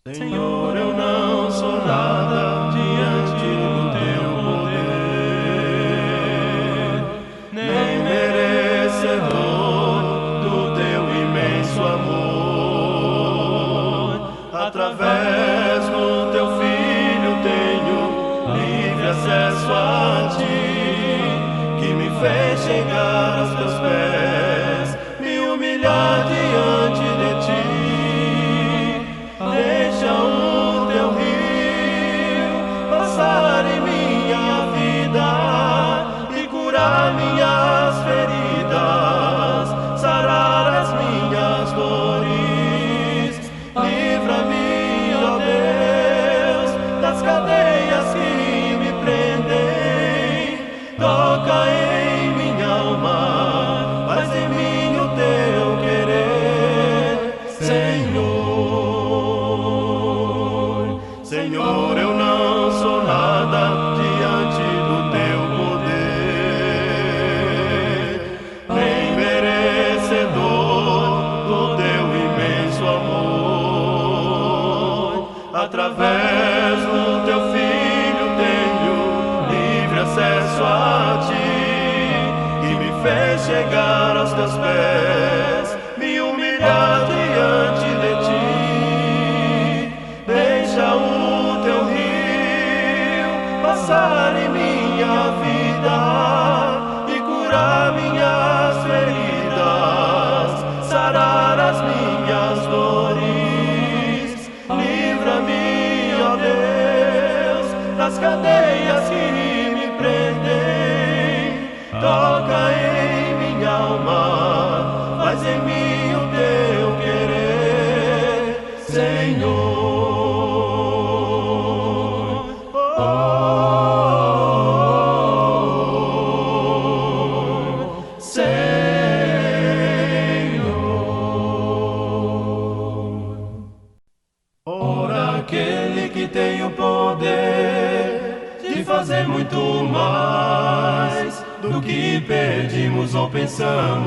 Senhor, eu não sou nada diante do teu poder, nem merecedor do teu imenso amor. Através do teu Filho tenho livre acesso a ti, que me fez chegar aos teus pés, me humilhar diante de ti. Deixa o teu rio passar em minha vida e curar minhas feridas, sarar as minhas dores. Livra-me, ó Deus, das cadeias que me prendem. Toca em minha alma, faz em mim o teu querer, Senhor. Senhor, eu não sou nada diante do teu poder, nem merecedor do teu imenso amor. Através do teu Filho tenho livre acesso a ti, que me fez chegar aos teus pés, me humilhar diante de ti. Deixa o teu rio passar em minha vida e curar minhas feridas, sarar as minhas dores. Livra-me, ó Deus, das cadeias que me prendem. Toca em minha alma, faz em mim o teu querer, Senhor. Aquele que tem o poder de fazer muito mais do que pedimos ou pensamos,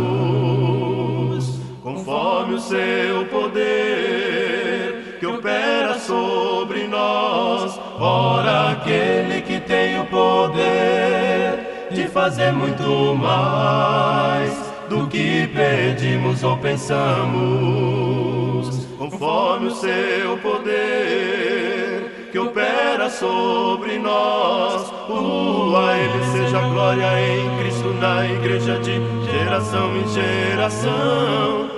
conforme o seu poder que opera sobre nós. Ora, aquele que tem o poder de fazer muito mais do que pedimos ou pensamos, conforme o seu poder que opera sobre nós. A Ele seja a glória em Cristo na igreja de geração em geração.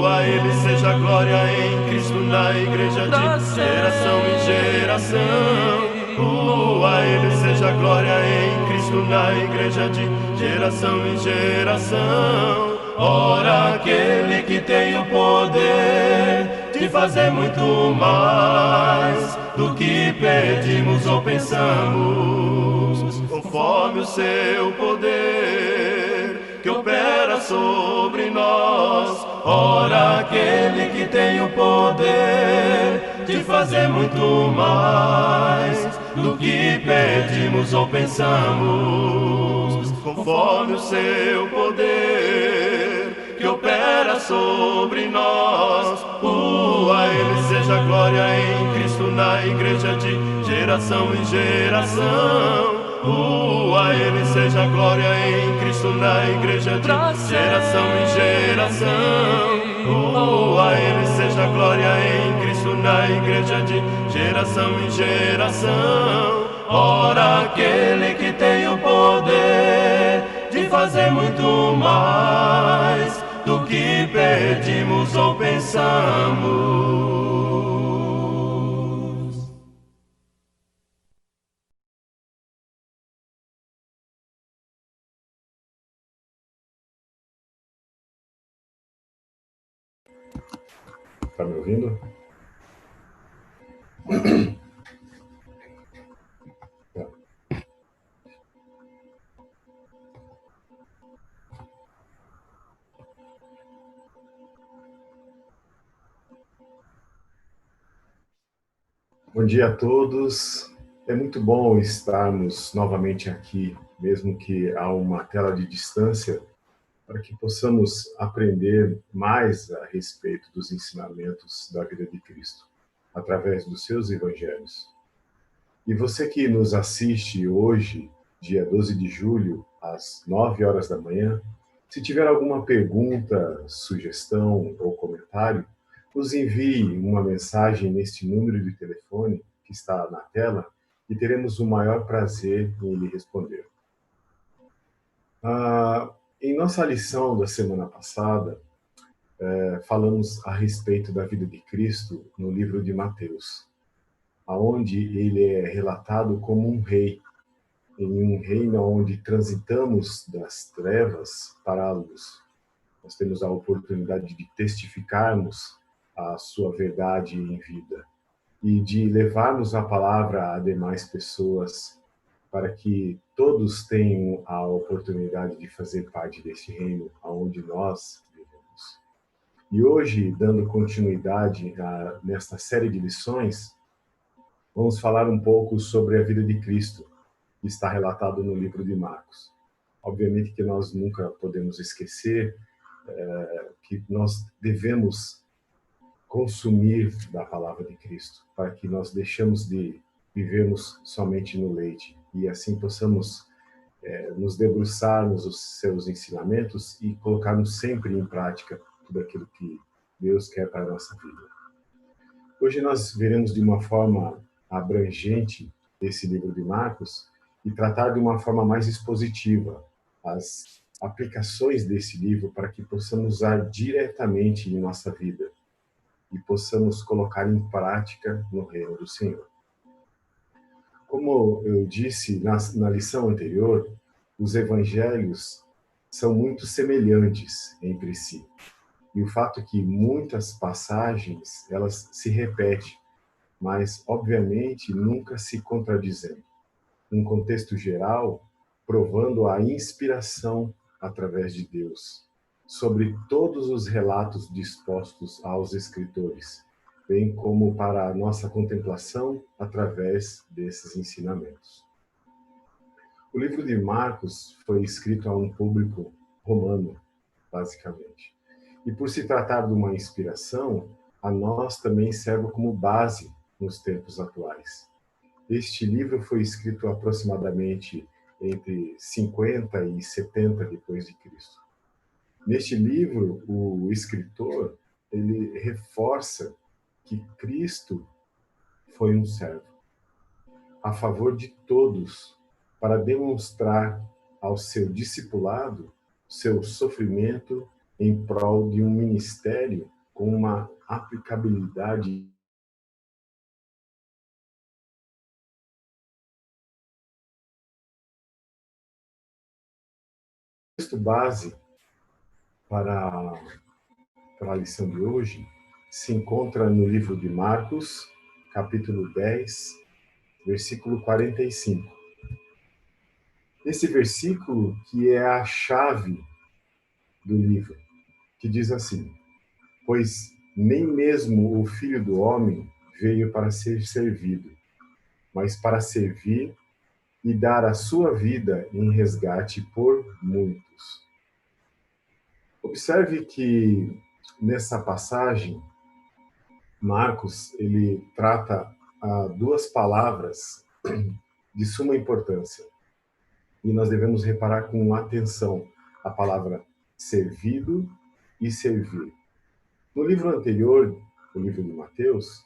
A Ele seja a glória em Cristo na igreja de geração em geração. A Ele seja a glória em Cristo na igreja de geração em geração. Ora, aquele que tem o poder de fazer muito mais do que pedimos ou pensamos, conforme o seu poder que opera sobre nós. Ora, aquele que tem o poder de fazer muito mais do que pedimos ou pensamos, conforme o seu poder que opera sobre nós. A Ele seja a glória em Cristo na igreja de geração em geração. A Ele seja a glória em Cristo na igreja de geração em geração. A Ele seja a glória em Cristo na igreja de geração em geração. Ora, aquele que tem o poder de fazer muito mais do que pedimos ou pensamos. Tá me ouvindo? Bom dia a todos. É muito bom estarmos novamente aqui, mesmo que a uma tela de distância, para que possamos aprender mais a respeito dos ensinamentos da vida de Cristo. através dos seus evangelhos. E você que nos assiste hoje, dia 12 de julho, às 9 horas da manhã, se tiver alguma pergunta, sugestão ou comentário, nos envie uma mensagem neste número de telefone que está na tela e teremos o maior prazer em lhe responder. Em nossa lição da semana passada, falamos a respeito da vida de Cristo no livro de Mateus, aonde ele é relatado como um rei, em um reino onde transitamos das trevas para a luz. Nós temos a oportunidade de testificarmos a sua verdade em vida e de levarmos a palavra a demais pessoas para que todos tenham a oportunidade de fazer parte deste reino aonde nós vivemos. E hoje, dando continuidade nesta série de lições, vamos falar um pouco sobre a vida de Cristo, que está relatado no livro de Marcos. Obviamente que nós nunca podemos esquecer que nós devemos consumir da palavra de Cristo, para que nós deixemos de vivermos somente no leite e assim possamos nos debruçarmos os seus ensinamentos e colocarmos sempre em prática tudo aquilo que Deus quer para a nossa vida. Hoje nós veremos de uma forma abrangente esse livro de Marcos e tratar de uma forma mais expositiva as aplicações desse livro para que possamos usar diretamente em nossa vida e possamos colocar em prática no reino do Senhor. Como eu disse na lição anterior, os evangelhos são muito semelhantes entre si. E o fato é que muitas passagens, elas se repetem, mas, obviamente, nunca se contradizem. Num contexto geral, provando a inspiração através de Deus sobre todos os relatos dispostos aos escritores, bem como para a nossa contemplação através desses ensinamentos. O livro de Marcos foi escrito a um público romano, basicamente. E por se tratar de uma inspiração, a nós também serve como base nos tempos atuais. Este livro foi escrito aproximadamente entre 50 e 70 depois de Cristo. Neste livro, o escritor, ele reforça que Cristo foi um servo a favor de todos para demonstrar ao seu discipulado seu sofrimento em prol de um ministério com uma aplicabilidade texto base para a lição de hoje se encontra no livro de Marcos, capítulo 10, versículo 45. Esse versículo que é a chave do livro, que diz assim: pois nem mesmo o Filho do Homem veio para ser servido, mas para servir e dar a sua vida em resgate por muitos. Observe que nessa passagem, Marcos, ele trata duas palavras de suma importância. E nós devemos reparar com atenção a palavra servido e servir. No livro anterior, o livro de Mateus,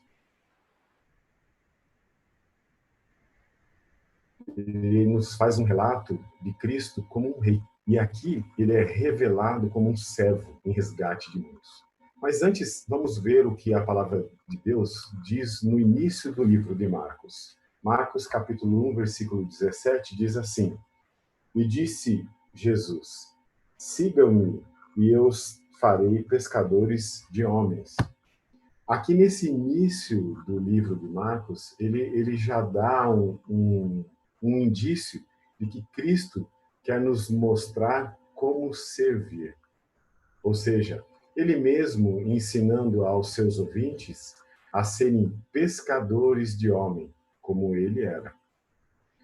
ele nos faz um relato de Cristo como um rei. E aqui ele é revelado como um servo em resgate de muitos. Mas antes, vamos ver o que a palavra de Deus diz no início do livro de Marcos. Marcos, capítulo 1, versículo 17, diz assim: e disse Jesus: sigam-me e eu os farei pescadores de homens. Aqui nesse início do livro de Marcos, ele já dá um indício de que Cristo quer nos mostrar como servir. Ou seja, ele mesmo ensinando aos seus ouvintes a serem pescadores de homem, como ele era.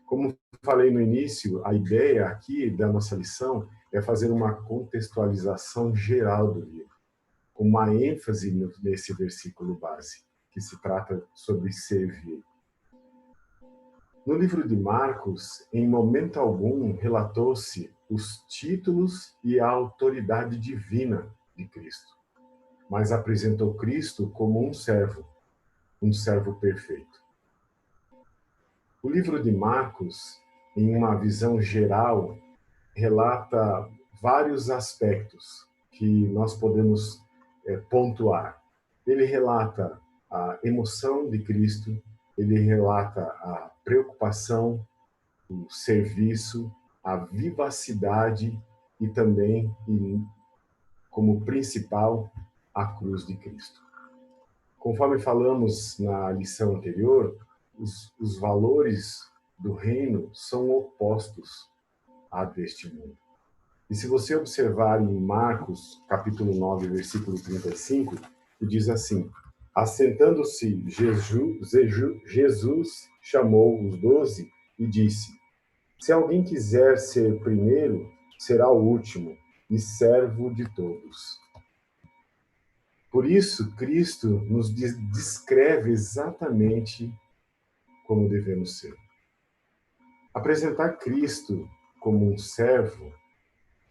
Como falei no início, a ideia aqui da nossa lição é fazer uma contextualização geral do livro, com uma ênfase nesse versículo base. que se trata sobre servir. No livro de Marcos, em momento algum, relatou-se os títulos e a autoridade divina de Cristo, mas apresentou Cristo como um servo perfeito. O livro de Marcos, em uma visão geral, relata vários aspectos que nós podemos pontuar. Ele relata a emoção de Cristo, ele relata a preocupação, o serviço, a vivacidade e também, como principal, a cruz de Cristo. Conforme falamos na lição anterior, os valores do reino são opostos a deste mundo. E se você observar em Marcos, capítulo 9, versículo 35, diz assim: assentando-se, Jesus chamou os 12 e disse: se alguém quiser ser primeiro, será o último e servo de todos. Por isso, Cristo nos descreve exatamente como devemos ser. Apresentar Cristo como um servo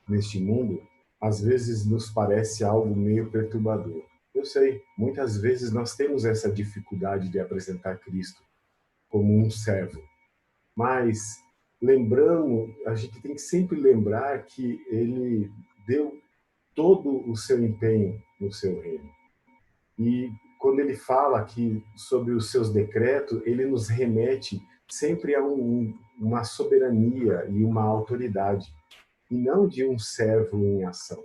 neste mundo, às vezes nos parece algo meio perturbador. Eu sei, muitas vezes nós temos essa dificuldade de apresentar Cristo como um servo. Mas a gente tem que sempre lembrar que ele deu todo o seu empenho no seu reino. E quando ele fala aqui sobre os seus decretos, ele nos remete sempre a uma soberania e uma autoridade, e não de um servo em ação,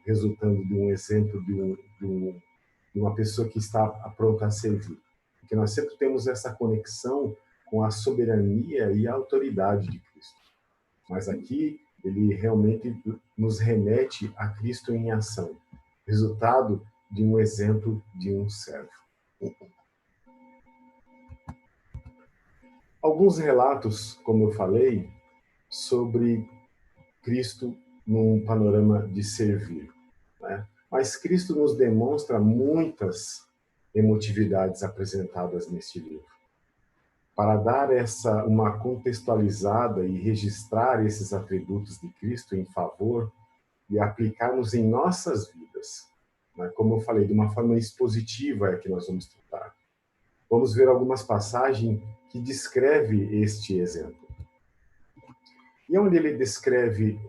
resultando de um exemplo de uma pessoa que está pronta a servir. Porque nós sempre temos essa conexão com a soberania e a autoridade de Cristo. Mas aqui ele realmente nos remete a Cristo em ação, resultado de um exemplo de um servo. Alguns relatos, como eu falei, sobre Cristo num panorama de servir, né? Mas Cristo nos demonstra muitas emotividades apresentadas neste livro. Para dar uma contextualizada e registrar esses atributos de Cristo em favor e aplicarmos em nossas vidas, né? Como eu falei, de uma forma expositiva é que nós vamos tratar. Vamos ver algumas passagens que descrevem este exemplo. E onde ele descreve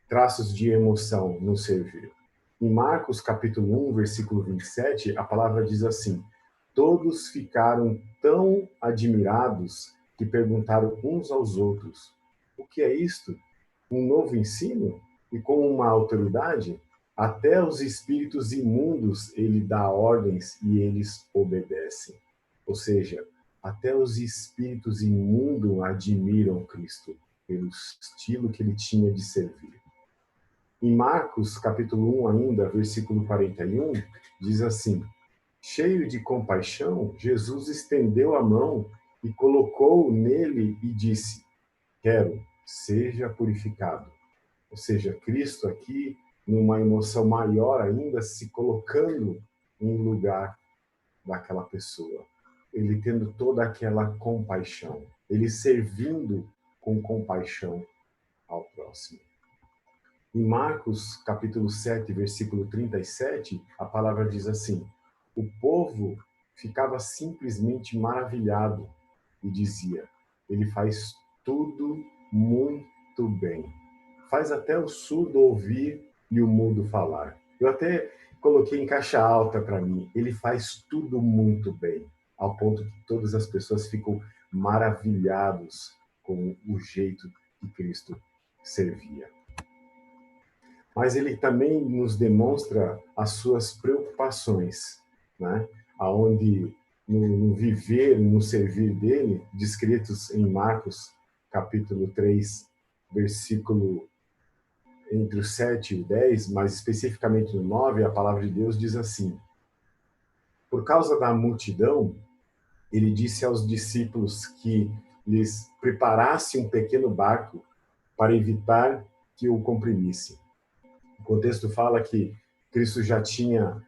traços de emoção no servir? Em Marcos, capítulo 1, versículo 27, a palavra diz assim: todos ficaram tão admirados que perguntaram uns aos outros: o que é isto? Um novo ensino? E com uma autoridade? Até os espíritos imundos ele dá ordens e eles obedecem. Ou seja, até os espíritos imundos admiram Cristo pelo estilo que ele tinha de servir. Em Marcos, capítulo 1 ainda, versículo 41, diz assim: cheio de compaixão, Jesus estendeu a mão e colocou nele e disse: quero, seja purificado. Ou seja, Cristo aqui, numa emoção maior ainda, se colocando em lugar daquela pessoa. Ele tendo toda aquela compaixão. Ele servindo com compaixão ao próximo. Em Marcos, capítulo 7, versículo 37, a palavra diz assim: o povo ficava simplesmente maravilhado e dizia: ele faz tudo muito bem. Faz até o surdo ouvir e o mudo falar. Eu até coloquei em caixa alta para mim: ele faz tudo muito bem, ao ponto que todas as pessoas ficam maravilhados com o jeito que Cristo servia. Mas ele também nos demonstra as suas preocupações, né? Aonde no viver, no servir dele, descritos em Marcos, capítulo 3, versículo entre o 7 e o 10, mas especificamente no 9, a palavra de Deus diz assim: por causa da multidão, ele disse aos discípulos que lhes preparasse um pequeno barco para evitar que o comprimisse. O contexto fala que Cristo já tinha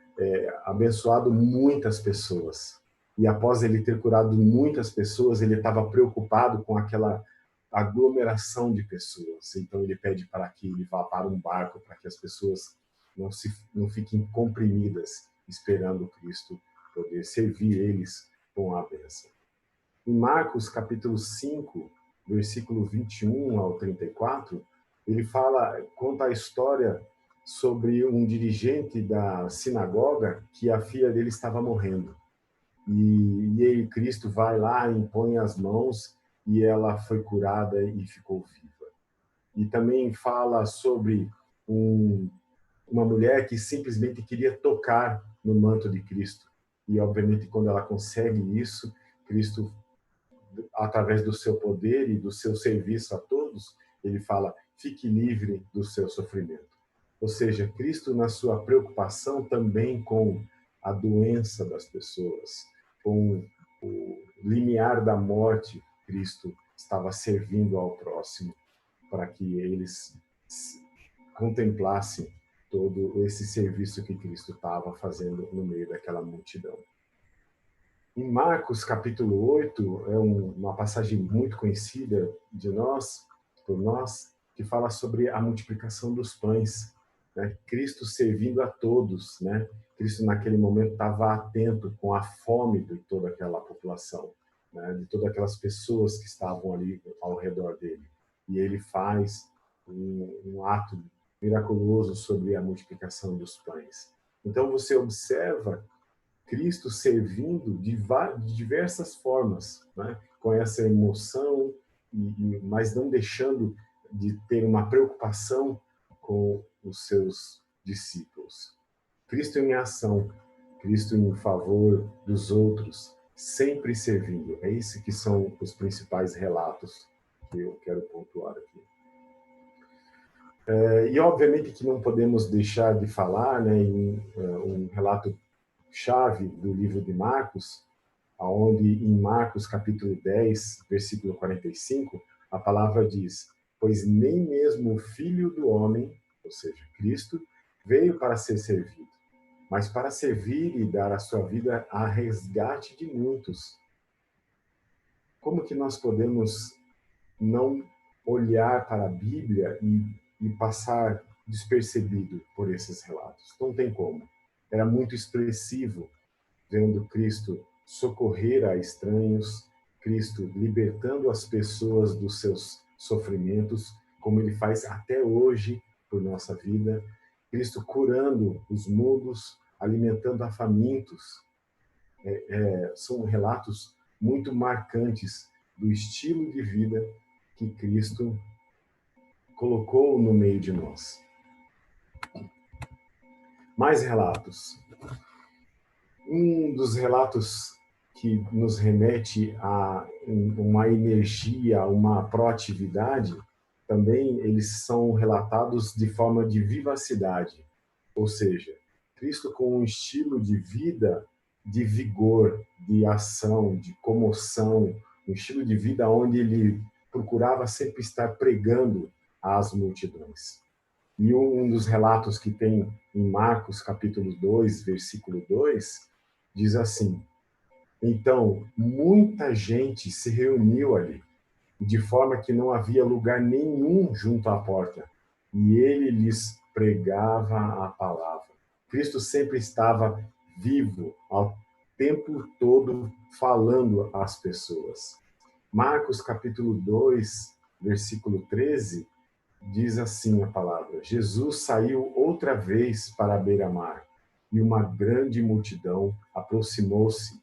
abençoado muitas pessoas. E após ele ter curado muitas pessoas, ele estava preocupado com aquela aglomeração de pessoas. Então ele pede para que ele vá para um barco, para que as pessoas não fiquem comprimidas, esperando Cristo poder servir eles com a bênção. Em Marcos, capítulo 5, versículo 21 ao 34, ele conta a história sobre um dirigente da sinagoga que a filha dele estava morrendo. E Cristo vai lá, impõe as mãos e ela foi curada e ficou viva. E também fala sobre uma mulher que simplesmente queria tocar no manto de Cristo. E, obviamente, quando ela consegue isso, Cristo, através do seu poder e do seu serviço a todos, ele fala, fique livre do seu sofrimento. Ou seja, Cristo, na sua preocupação também com a doença das pessoas, com o limiar da morte, Cristo estava servindo ao próximo para que eles contemplassem todo esse serviço que Cristo estava fazendo no meio daquela multidão. Em Marcos, capítulo 8, é uma passagem muito conhecida por nós, que fala sobre a multiplicação dos pães, né? Cristo servindo a todos, né? Cristo, naquele momento, estava atento com a fome de toda aquela população, né? De todas aquelas pessoas que estavam ali ao redor dele. E ele faz um ato miraculoso sobre a multiplicação dos pães. Então, você observa Cristo servindo de diversas formas, né? Com essa emoção, mas não deixando de ter uma preocupação com os seus discípulos. Cristo em ação, Cristo em favor dos outros, sempre servindo. É isso que são os principais relatos que eu quero pontuar aqui. E obviamente que não podemos deixar de falar, né, em um relato chave do livro de Marcos, aonde em Marcos capítulo 10, versículo 45, a palavra diz: pois nem mesmo o Filho do Homem, ou seja, Cristo, veio para ser servido, mas para servir e dar a sua vida a resgate de muitos. Como que nós podemos não olhar para a Bíblia e passar despercebido por esses relatos? Não tem como. Era muito expressivo vendo Cristo socorrer a estranhos, Cristo libertando as pessoas dos seus sofrimentos, como ele faz até hoje por nossa vida, Cristo curando os mudos, alimentando a famintos. São relatos muito marcantes do estilo de vida que Cristo colocou no meio de nós. Mais relatos. Um dos relatos que nos remete a uma energia, uma proatividade, também eles são relatados de forma de vivacidade. Ou seja, Cristo com um estilo de vida de vigor, de ação, de comoção, um estilo de vida onde ele procurava sempre estar pregando às multidões. E um dos relatos que tem em Marcos, capítulo 2, versículo 2, diz assim: então, muita gente se reuniu ali, de forma que não havia lugar nenhum junto à porta, e ele lhes pregava a palavra. Cristo sempre estava vivo, ao tempo todo falando às pessoas. Marcos, capítulo 2, versículo 13, diz assim a palavra: Jesus saiu outra vez para a beira-mar, e uma grande multidão aproximou-se,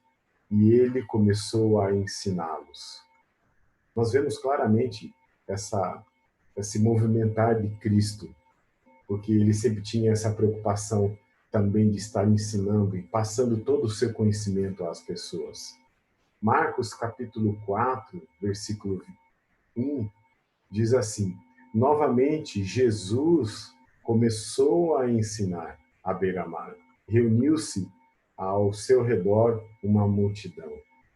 e ele começou a ensiná-los. Nós vemos claramente esse movimentar de Cristo, porque ele sempre tinha essa preocupação também de estar ensinando e passando todo o seu conhecimento às pessoas. Marcos, capítulo 4, versículo 1, diz assim: novamente, Jesus começou a ensinar à beira-mar. Reuniu-se ao seu redor uma multidão.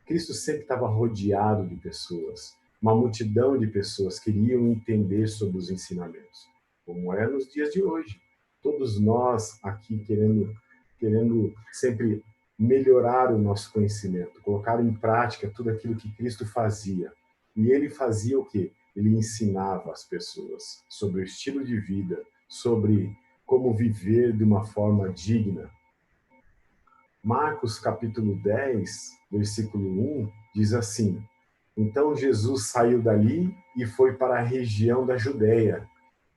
Cristo sempre estava rodeado de pessoas. Uma multidão de pessoas queriam entender sobre os ensinamentos, como é nos dias de hoje. Todos nós aqui querendo querendo sempre melhorar o nosso conhecimento, colocar em prática tudo aquilo que Cristo fazia. E ele fazia o quê? Ele ensinava as pessoas sobre o estilo de vida, sobre como viver de uma forma digna. Marcos capítulo 10, versículo 1, diz assim: Então Jesus saiu dali e foi para a região da Judéia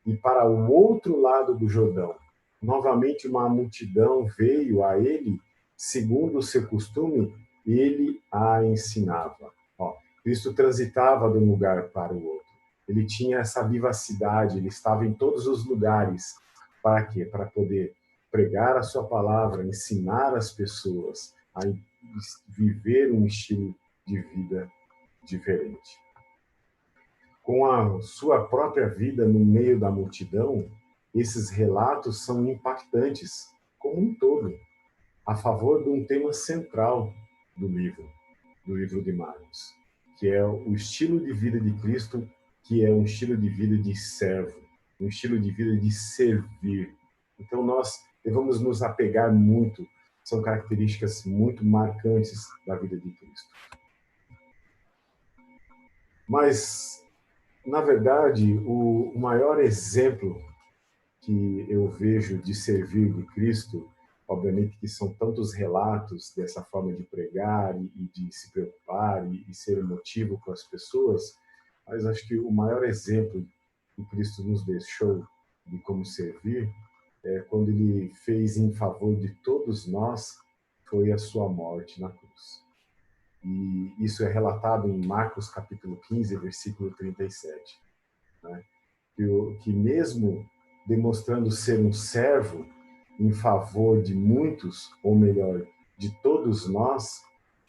e para o outro lado do Jordão. Novamente uma multidão veio a ele, segundo o seu costume, ele a ensinava. Ó, Cristo transitava de um lugar para o outro. Ele tinha essa vivacidade, ele estava em todos os lugares. Para quê? Para poder pregar a sua palavra, ensinar as pessoas a viver um estilo de vida diferente. Com a sua própria vida no meio da multidão, esses relatos são impactantes, como um todo, a favor de um tema central do livro de Marcos, que é o estilo de vida de Cristo, que é um estilo de vida de servo, um estilo de vida de servir. Então nós devemos nos apegar muito, são características muito marcantes da vida de Cristo. Mas, na verdade, o maior exemplo que eu vejo de servir de Cristo, obviamente que são tantos relatos dessa forma de pregar e de se preocupar e ser emotivo com as pessoas, mas acho que o maior exemplo que Cristo nos deixou de como servir é quando ele fez em favor de todos nós, foi a sua morte na cruz. E isso é relatado em Marcos capítulo 15, versículo 37, né? Que mesmo demonstrando ser um servo em favor de muitos, ou melhor, de todos nós,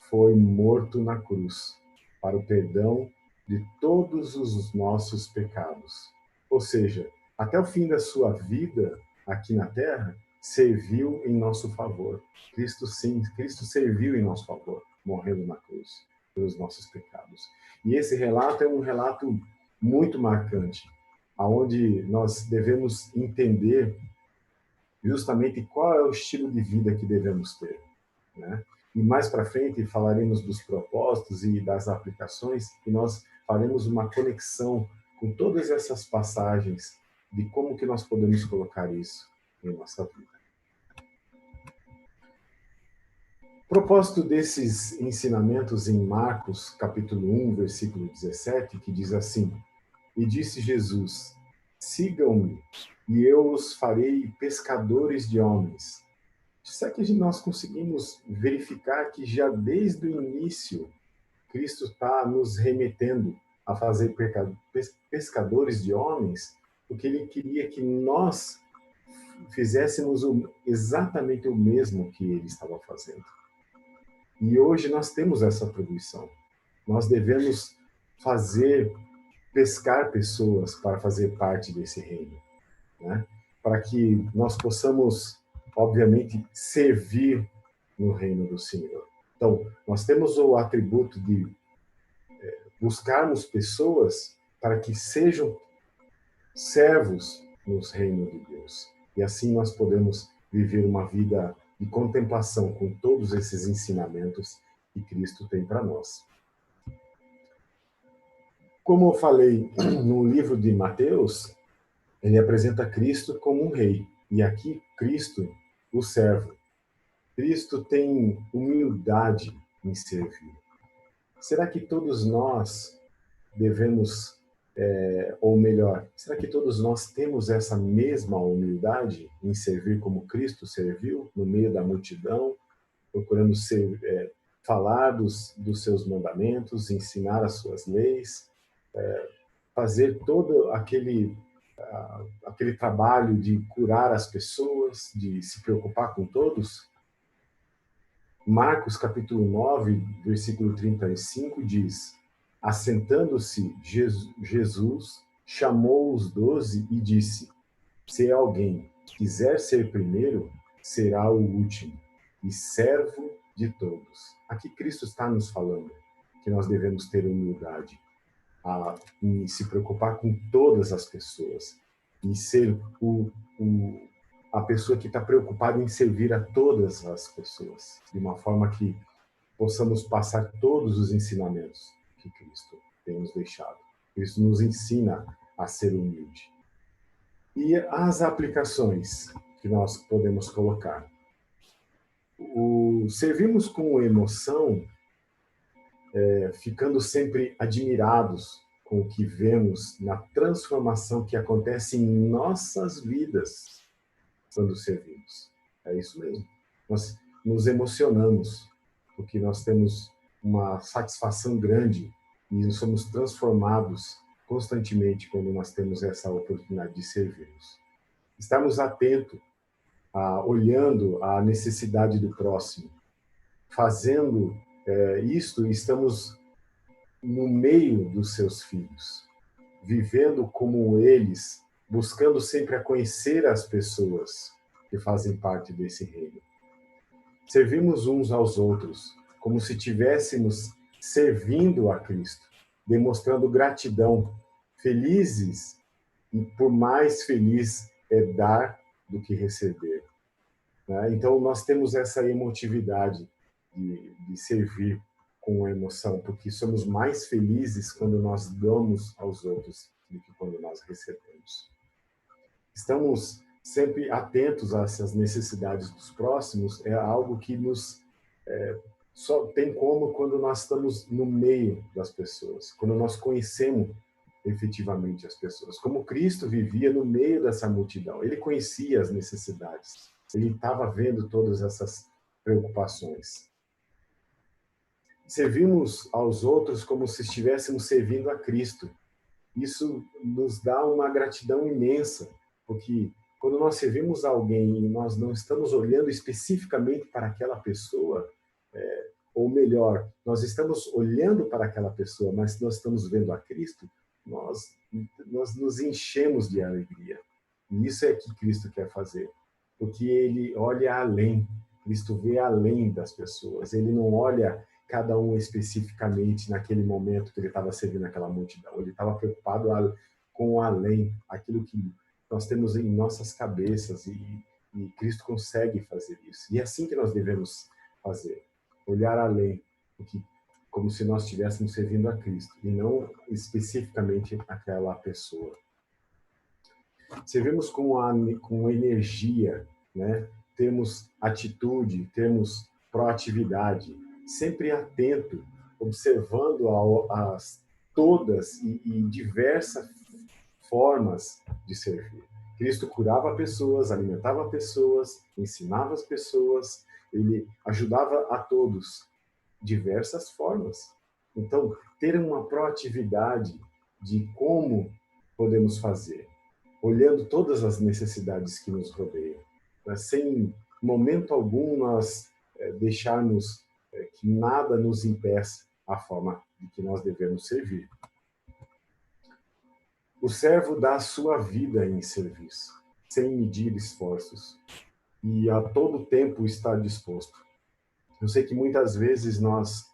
foi morto na cruz para o perdão de todos os nossos pecados. Ou seja, até o fim da sua vida aqui na terra, serviu em nosso favor. Cristo sim, Cristo serviu em nosso favor, morrendo na cruz pelos nossos pecados. E esse relato é um relato muito marcante, aonde nós devemos entender justamente qual é o estilo de vida que devemos ter, né? E mais para frente falaremos dos propósitos e das aplicações, e nós faremos uma conexão com todas essas passagens de como que nós podemos colocar isso em nossa vida. O propósito desses ensinamentos em Marcos, capítulo 1, versículo 17, que diz assim: E disse Jesus: Sigam-me, e eu os farei pescadores de homens. Será que nós conseguimos verificar que já desde o início Cristo está nos remetendo a fazer pescadores de homens, porque ele queria que nós fizéssemos exatamente o mesmo que ele estava fazendo. E hoje nós temos essa atribuição. Nós devemos pescar pessoas para fazer parte desse reino, né? Para que nós possamos, obviamente, servir no reino do Senhor. Então, nós temos o atributo de buscarmos pessoas para que sejam servos nos reinos de Deus. E assim nós podemos viver uma vida de contemplação com todos esses ensinamentos que Cristo tem para nós. Como eu falei no livro de Mateus, ele apresenta Cristo como um rei. E aqui, Cristo, o servo. Cristo tem humildade em servir. Será que todos nós devemos, ou melhor, será que todos nós temos essa mesma humildade em servir como Cristo serviu, no meio da multidão, procurando falar dos seus mandamentos, ensinar as suas leis, fazer todo aquele trabalho de curar as pessoas, de se preocupar com todos? Marcos capítulo 9, versículo 35 diz: Assentando-se, Jesus chamou os 12 e disse: Se alguém quiser ser primeiro, será o último e servo de todos. Aqui Cristo está nos falando que nós devemos ter humildade em se preocupar com todas as pessoas e ser a pessoa que está preocupada em servir a todas as pessoas, de uma forma que possamos passar todos os ensinamentos que Cristo tem nos deixado. Cristo nos ensina a ser humilde. E as aplicações que nós podemos colocar. Servimos com emoção, ficando sempre admirados com o que vemos na transformação que acontece em nossas vidas quando servimos. É isso mesmo. Nós nos emocionamos, porque nós temos uma satisfação grande e somos transformados constantemente quando nós temos essa oportunidade de servirmos. Estarmos atentos, olhando a necessidade do próximo. Fazendo isto, estamos no meio dos seus filhos, vivendo como eles, buscando sempre a conhecer as pessoas que fazem parte desse reino. Servimos uns aos outros, como se estivéssemos servindo a Cristo, demonstrando gratidão, felizes, e por mais feliz é dar do que receber. Então, nós temos essa emotividade de servir com emoção, porque somos mais felizes quando nós damos aos outros do que quando nós recebemos. Estamos sempre atentos a essas necessidades dos próximos, é algo que nos só tem como quando nós estamos no meio das pessoas, quando nós conhecemos efetivamente as pessoas. Como Cristo vivia no meio dessa multidão, ele conhecia as necessidades, ele estava vendo todas essas preocupações. Servimos aos outros como se estivéssemos servindo a Cristo. Isso nos dá uma gratidão imensa, porque quando nós servimos a alguém e nós não estamos olhando especificamente para aquela pessoa, ou melhor, nós estamos olhando para aquela pessoa, mas nós estamos vendo a Cristo, nós nos enchemos de alegria. E isso é que Cristo quer fazer, porque ele olha além, Cristo vê além das pessoas, ele não olha cada um especificamente naquele momento que ele estava servindo aquela multidão, ele estava preocupado com o além, aquilo que nós temos em nossas cabeças, e Cristo consegue fazer isso. E é assim que nós devemos fazer, olhar além, porque como se nós estivéssemos servindo a Cristo, e não especificamente aquela pessoa. Servimos com energia, né? Temos atitude, temos proatividade, sempre atento, observando todas e diversas formas de servir. Cristo curava pessoas, alimentava pessoas, ensinava as pessoas, ele ajudava a todos, diversas formas. Então, ter uma proatividade de como podemos fazer, olhando todas as necessidades que nos rodeiam, sem momento algum nós deixarmos que nada nos impeça a forma de que nós devemos servir. O servo dá a sua vida em serviço, sem medir esforços, e a todo tempo está disposto. Eu sei que muitas vezes nós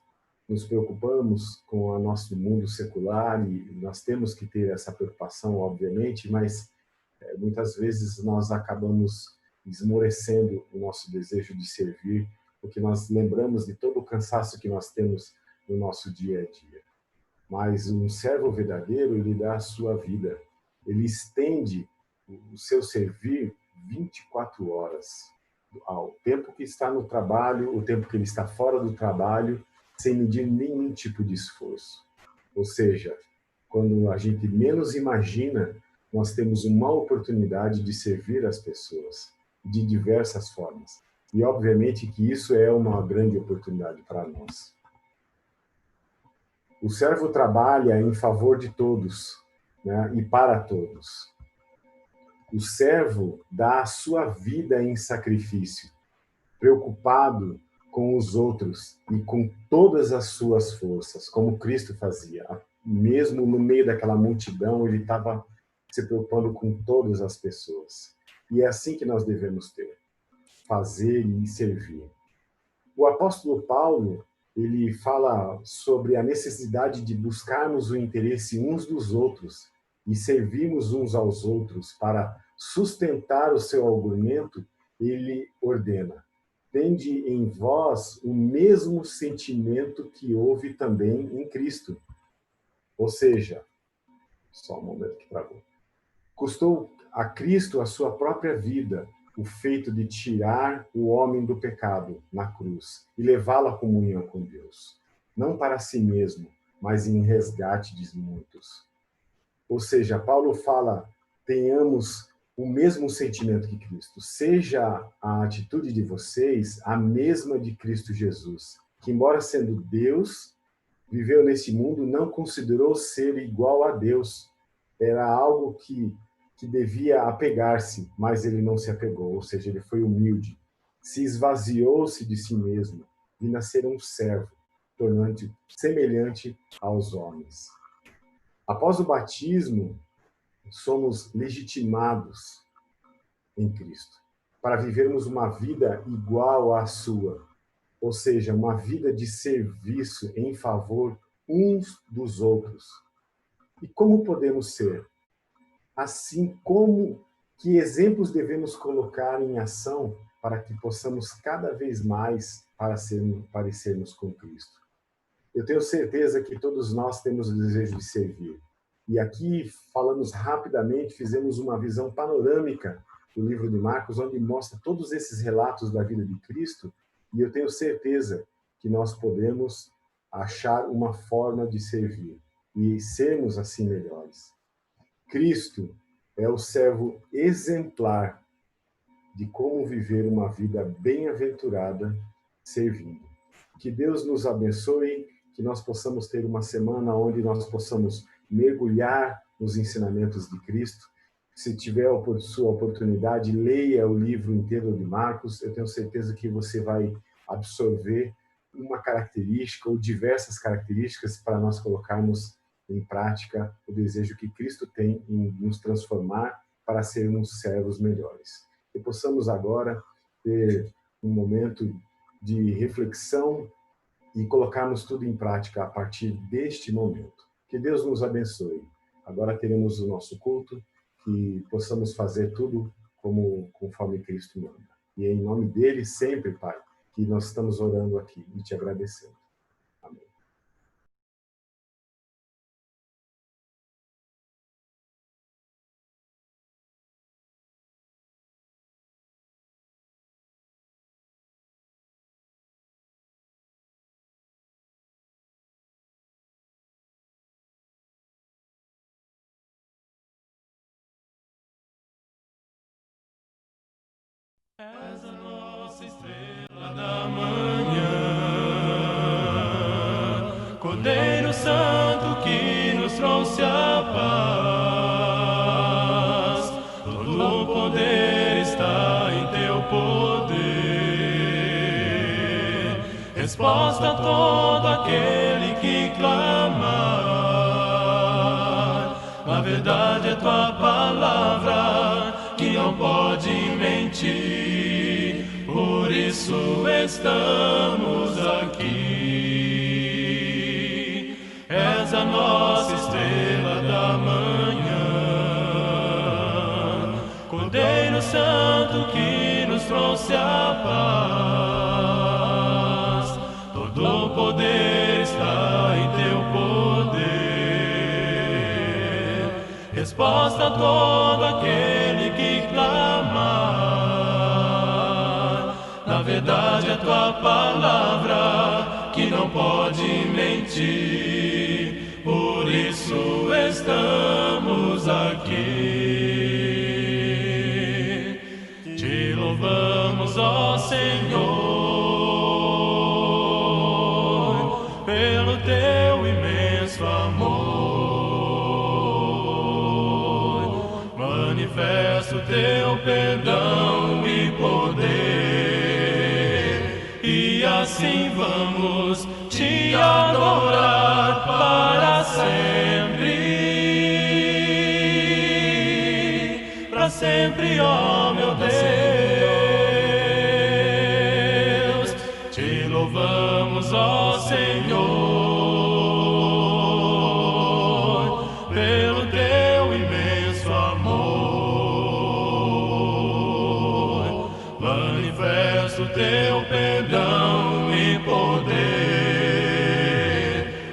nos preocupamos com o nosso mundo secular, e nós temos que ter essa preocupação, obviamente, mas muitas vezes nós acabamos esmorecendo o nosso desejo de servir, porque nós lembramos de todo o cansaço que nós temos no nosso dia a dia. Mas um servo verdadeiro, ele dá a sua vida, ele estende o seu servir 24 horas, ao tempo que está no trabalho, o tempo que ele está fora do trabalho, sem medir nenhum tipo de esforço. Ou seja, quando a gente menos imagina, nós temos uma oportunidade de servir as pessoas de diversas formas. E, obviamente, que isso é uma grande oportunidade para nós. O servo trabalha em favor de todos, né, e para todos. O servo dá a sua vida em sacrifício, preocupado com os outros e com todas as suas forças, como Cristo fazia. Mesmo no meio daquela multidão, ele estava se preocupando com todas as pessoas. E é assim que nós devemos ter, fazer e servir. O apóstolo Paulo, ele fala sobre a necessidade de buscarmos o interesse uns dos outros e servirmos uns aos outros para sustentar o seu argumento, ele ordena: tende em vós o mesmo sentimento que houve também em Cristo. Ou seja, só um momento que travou. Custou a Cristo a sua própria vida, o feito de tirar o homem do pecado na cruz e levá-lo à comunhão com Deus. Não para si mesmo, mas em resgate de muitos. Ou seja, Paulo fala: tenhamos o mesmo sentimento que Cristo. Seja a atitude de vocês a mesma de Cristo Jesus, que, embora sendo Deus, viveu nesse mundo, não considerou ser igual a Deus. Era algo que devia apegar-se, mas ele não se apegou, ou seja, ele foi humilde. Se esvaziou-se de si mesmo e nascer um servo, tornando-se semelhante aos homens. Após o batismo, somos legitimados em Cristo para vivermos uma vida igual à sua, ou seja, uma vida de serviço em favor uns dos outros. E como podemos ser? Assim como que exemplos devemos colocar em ação para que possamos cada vez mais parecermos com Cristo? Eu tenho certeza que todos nós temos o desejo de servir. E aqui falamos rapidamente, fizemos uma visão panorâmica do livro de Marcos, onde mostra todos esses relatos da vida de Cristo, e eu tenho certeza que nós podemos achar uma forma de servir e sermos assim melhores. Cristo é o servo exemplar de como viver uma vida bem-aventurada servindo. Que Deus nos abençoe, que nós possamos ter uma semana onde nós possamos mergulhar nos ensinamentos de Cristo. Se tiver sua oportunidade, leia o livro inteiro de Marcos. Eu tenho certeza que você vai absorver uma característica ou diversas características para nós colocarmos em prática o desejo que Cristo tem em nos transformar para sermos servos melhores. Que possamos agora ter um momento de reflexão e colocarmos tudo em prática a partir deste momento. Que Deus nos abençoe. Agora teremos o nosso culto, que possamos fazer tudo conforme Cristo manda. E é em nome dele sempre, Pai, que nós estamos orando aqui e te agradecendo. Amém. És a nossa estrela da manhã, Cordeiro Santo que nos trouxe a paz. Todo o poder está em teu poder, resposta a todo aquele que clamar. Na verdade é tua palavra que não pode mentir. Por isso estamos aqui. És a nossa estrela da manhã, Cordeiro Santo que nos trouxe a paz. Todo o poder está em teu poder, resposta a todo aquele que clamar. Na verdade é tua palavra que não pode mentir. Por isso estamos aqui. Te louvamos, ó Senhor, pelo teu imenso amor. Manifesta o teu perdão e poder, e assim vamos te adorar para sempre, ó meu Deus. Te louvamos, ó Senhor, pelo teu imenso amor. perdão e poder,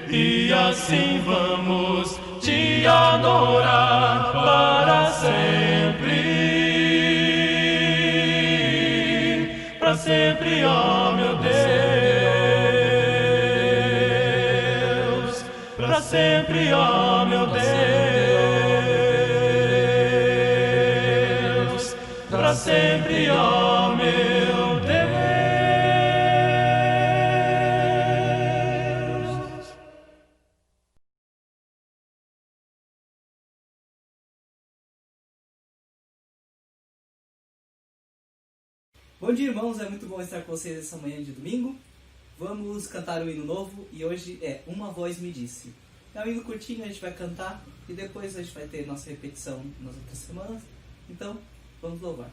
e assim vamos te adorar para sempre, ó meu Deus, para sempre, ó meu Deus, para sempre, ó meu Deus. Bom dia, irmãos, é muito bom estar com vocês essa manhã de domingo. Vamos cantar um hino novo e hoje é Uma Voz Me Disse. É um hino curtinho, a gente vai cantar e depois a gente vai ter nossa repetição nas outras semanas. Então, vamos louvar.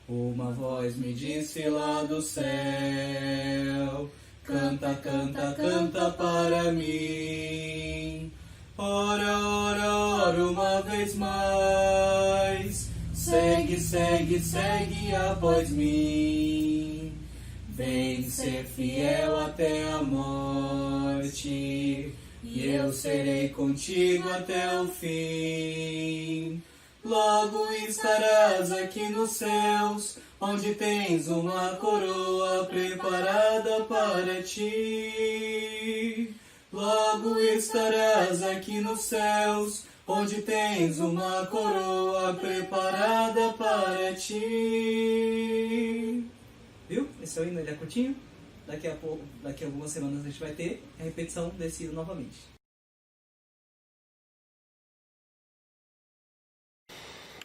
Uma voz me disse lá do céu, canta, canta, canta para mim. Ora, ora, ora, uma vez mais. Segue, segue, segue após mim. Vem ser fiel até a morte, e eu serei contigo até o fim. Logo estarás aqui nos céus, onde tens uma coroa preparada para ti. Logo estarás aqui nos céus, onde tens uma coroa preparada para ti. Viu? Esse é o hino, ele é curtinho. Daqui a algumas semanas a gente vai ter a repetição desse hino novamente.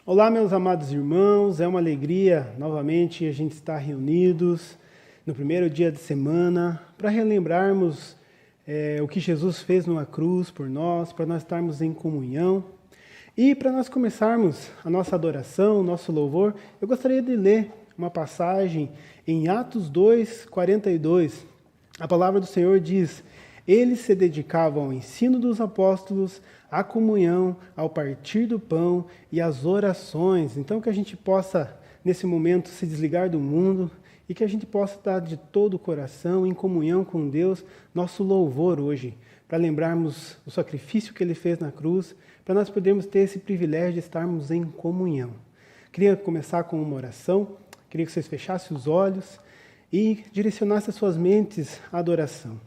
Olá, meus amados irmãos, é uma alegria novamente a gente estar reunidos no primeiro dia de semana para relembrarmos o que Jesus fez numa cruz por nós, para nós estarmos em comunhão. E para nós começarmos a nossa adoração, o nosso louvor, eu gostaria de ler uma passagem em Atos 2, 42. A palavra do Senhor diz: eles se dedicavam ao ensino dos apóstolos, à comunhão, ao partir do pão e às orações. Então que a gente possa, nesse momento, se desligar do mundo e que a gente possa estar de todo o coração, em comunhão com Deus, nosso louvor hoje, para lembrarmos o sacrifício que Ele fez na cruz, para nós podermos ter esse privilégio de estarmos em comunhão. Queria começar com uma oração, queria que vocês fechassem os olhos e direcionassem as suas mentes à adoração.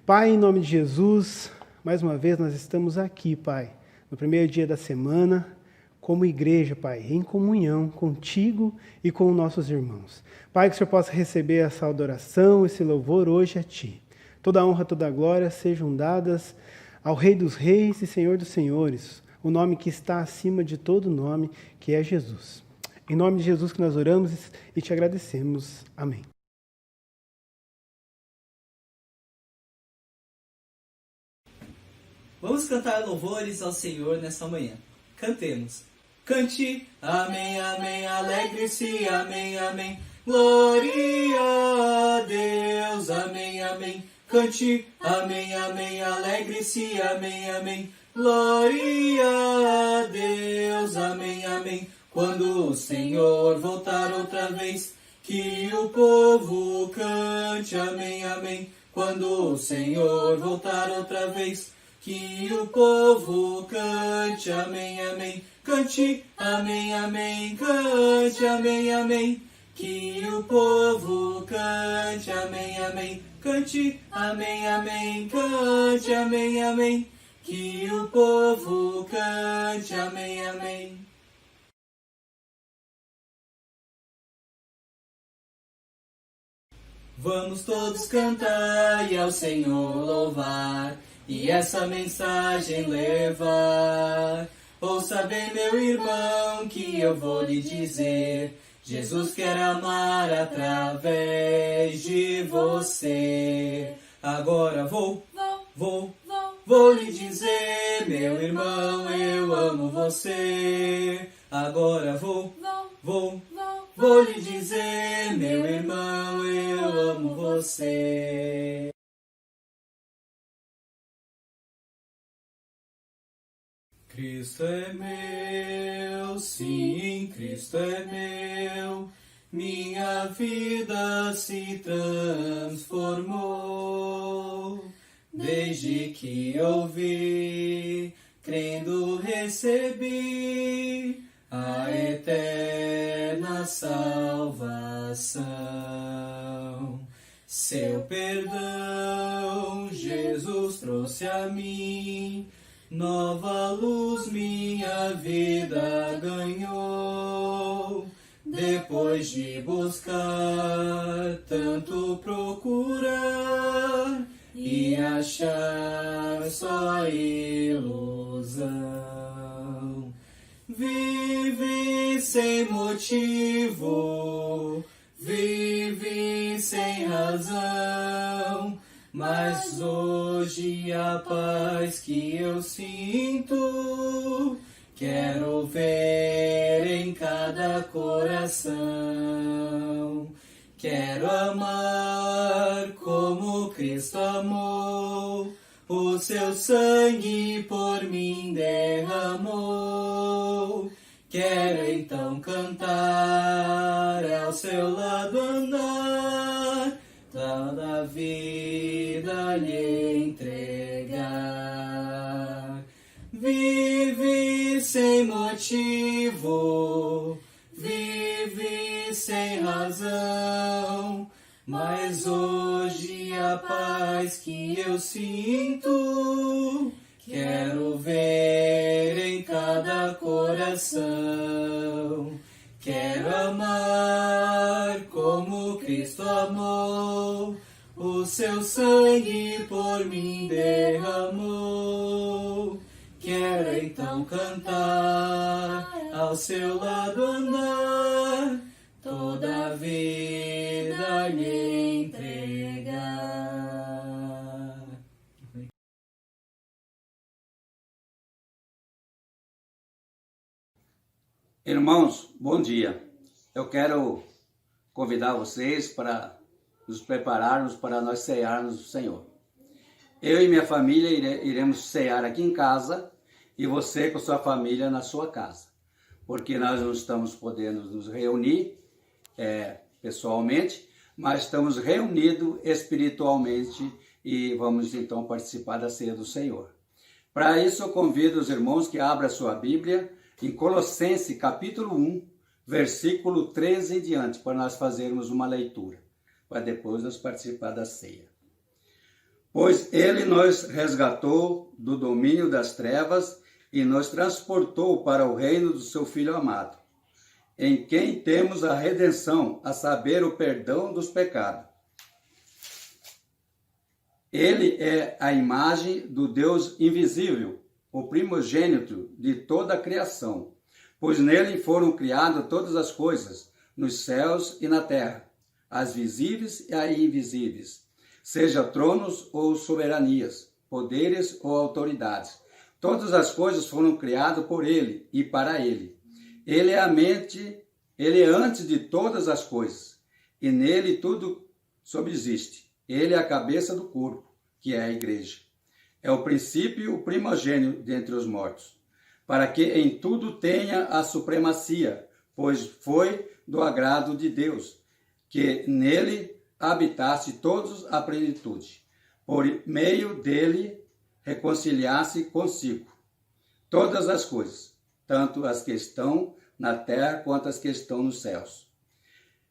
Pai, em nome de Jesus, mais uma vez nós estamos aqui, Pai, no primeiro dia da semana, como igreja, Pai, em comunhão contigo e com nossos irmãos. Pai, que o Senhor possa receber essa adoração, esse louvor hoje a Ti. Toda a honra, toda a glória sejam dadas ao Rei dos Reis e Senhor dos Senhores, o nome que está acima de todo nome, que é Jesus. Em nome de Jesus que nós oramos e Te agradecemos. Amém. Vamos cantar louvores ao Senhor nessa manhã. Cantemos. Cante, amém, amém, alegre-se, amém, amém. Glória a Deus, amém, amém. Cante, amém, amém, alegre-se, amém, amém. Glória a Deus, amém, amém. Quando o Senhor voltar outra vez, que o povo cante, amém, amém. Quando o Senhor voltar outra vez, que o povo cante, amém, amém. Cante, amém, amém, cante, amém, amém. Que o povo cante, amém, amém. Cante, amém, amém, cante, amém, amém. Que o povo cante, amém, amém. Vamos todos cantar e ao Senhor louvar, e essa mensagem levar. Ouça bem, meu irmão, que eu vou lhe dizer. Jesus quer amar através de você. Agora vou lhe dizer, meu irmão, eu amo você. Agora vou lhe dizer, meu irmão, eu amo você. Cristo é meu, sim, Cristo é meu. minha vida se transformou. Desde que ouvi, crendo recebi a eterna salvação. Seu perdão, Jesus trouxe a mim, nova luz minha vida ganhou. Depois de buscar, tanto procurar e achar só ilusão, vive sem motivo, vive sem razão, mas hoje a paz que eu sinto, quero ver em cada coração. Quero amar como Cristo amou, o seu sangue por mim derramou. Quero então cantar, ao seu lado andar, toda a vida lhe entregar. Vive sem motivo, vive sem razão, mas hoje a paz que eu sinto, quero ver em cada coração. Quero amar como Cristo amou, o seu sangue por mim derramou. Quero então cantar, ao seu lado andar, toda a vida lhe entregar. Irmãos, bom dia. Eu quero convidar vocês para nos prepararmos para nós cearmos o Senhor. Eu e minha família iremos cear aqui em casa e você com sua família na sua casa, porque nós não estamos podendo nos reunir pessoalmente, mas estamos reunidos espiritualmente e vamos então participar da ceia do Senhor. Para isso eu convido os irmãos que abram a sua Bíblia em Colossenses capítulo 1, versículo 13 em diante, para nós fazermos uma leitura, para depois nós participar da ceia. Pois ele nos resgatou do domínio das trevas e nos transportou para o reino do seu Filho amado, em quem temos a redenção, a saber, o perdão dos pecados. Ele é a imagem do Deus invisível, o primogênito de toda a criação, pois nele foram criadas todas as coisas, nos céus e na terra, as visíveis e as invisíveis, seja tronos ou soberanias, poderes ou autoridades. Todas as coisas foram criadas por ele e para ele. Ele é antes de todas as coisas, e nele tudo subsiste. Ele é a cabeça do corpo, que é a igreja. É o princípio e o primogênito dentre os mortos, para que em tudo tenha a supremacia, pois foi do agrado de Deus, que nele habitasse todos a plenitude, por meio dele reconciliasse consigo todas as coisas, tanto as que estão na terra quanto as que estão nos céus,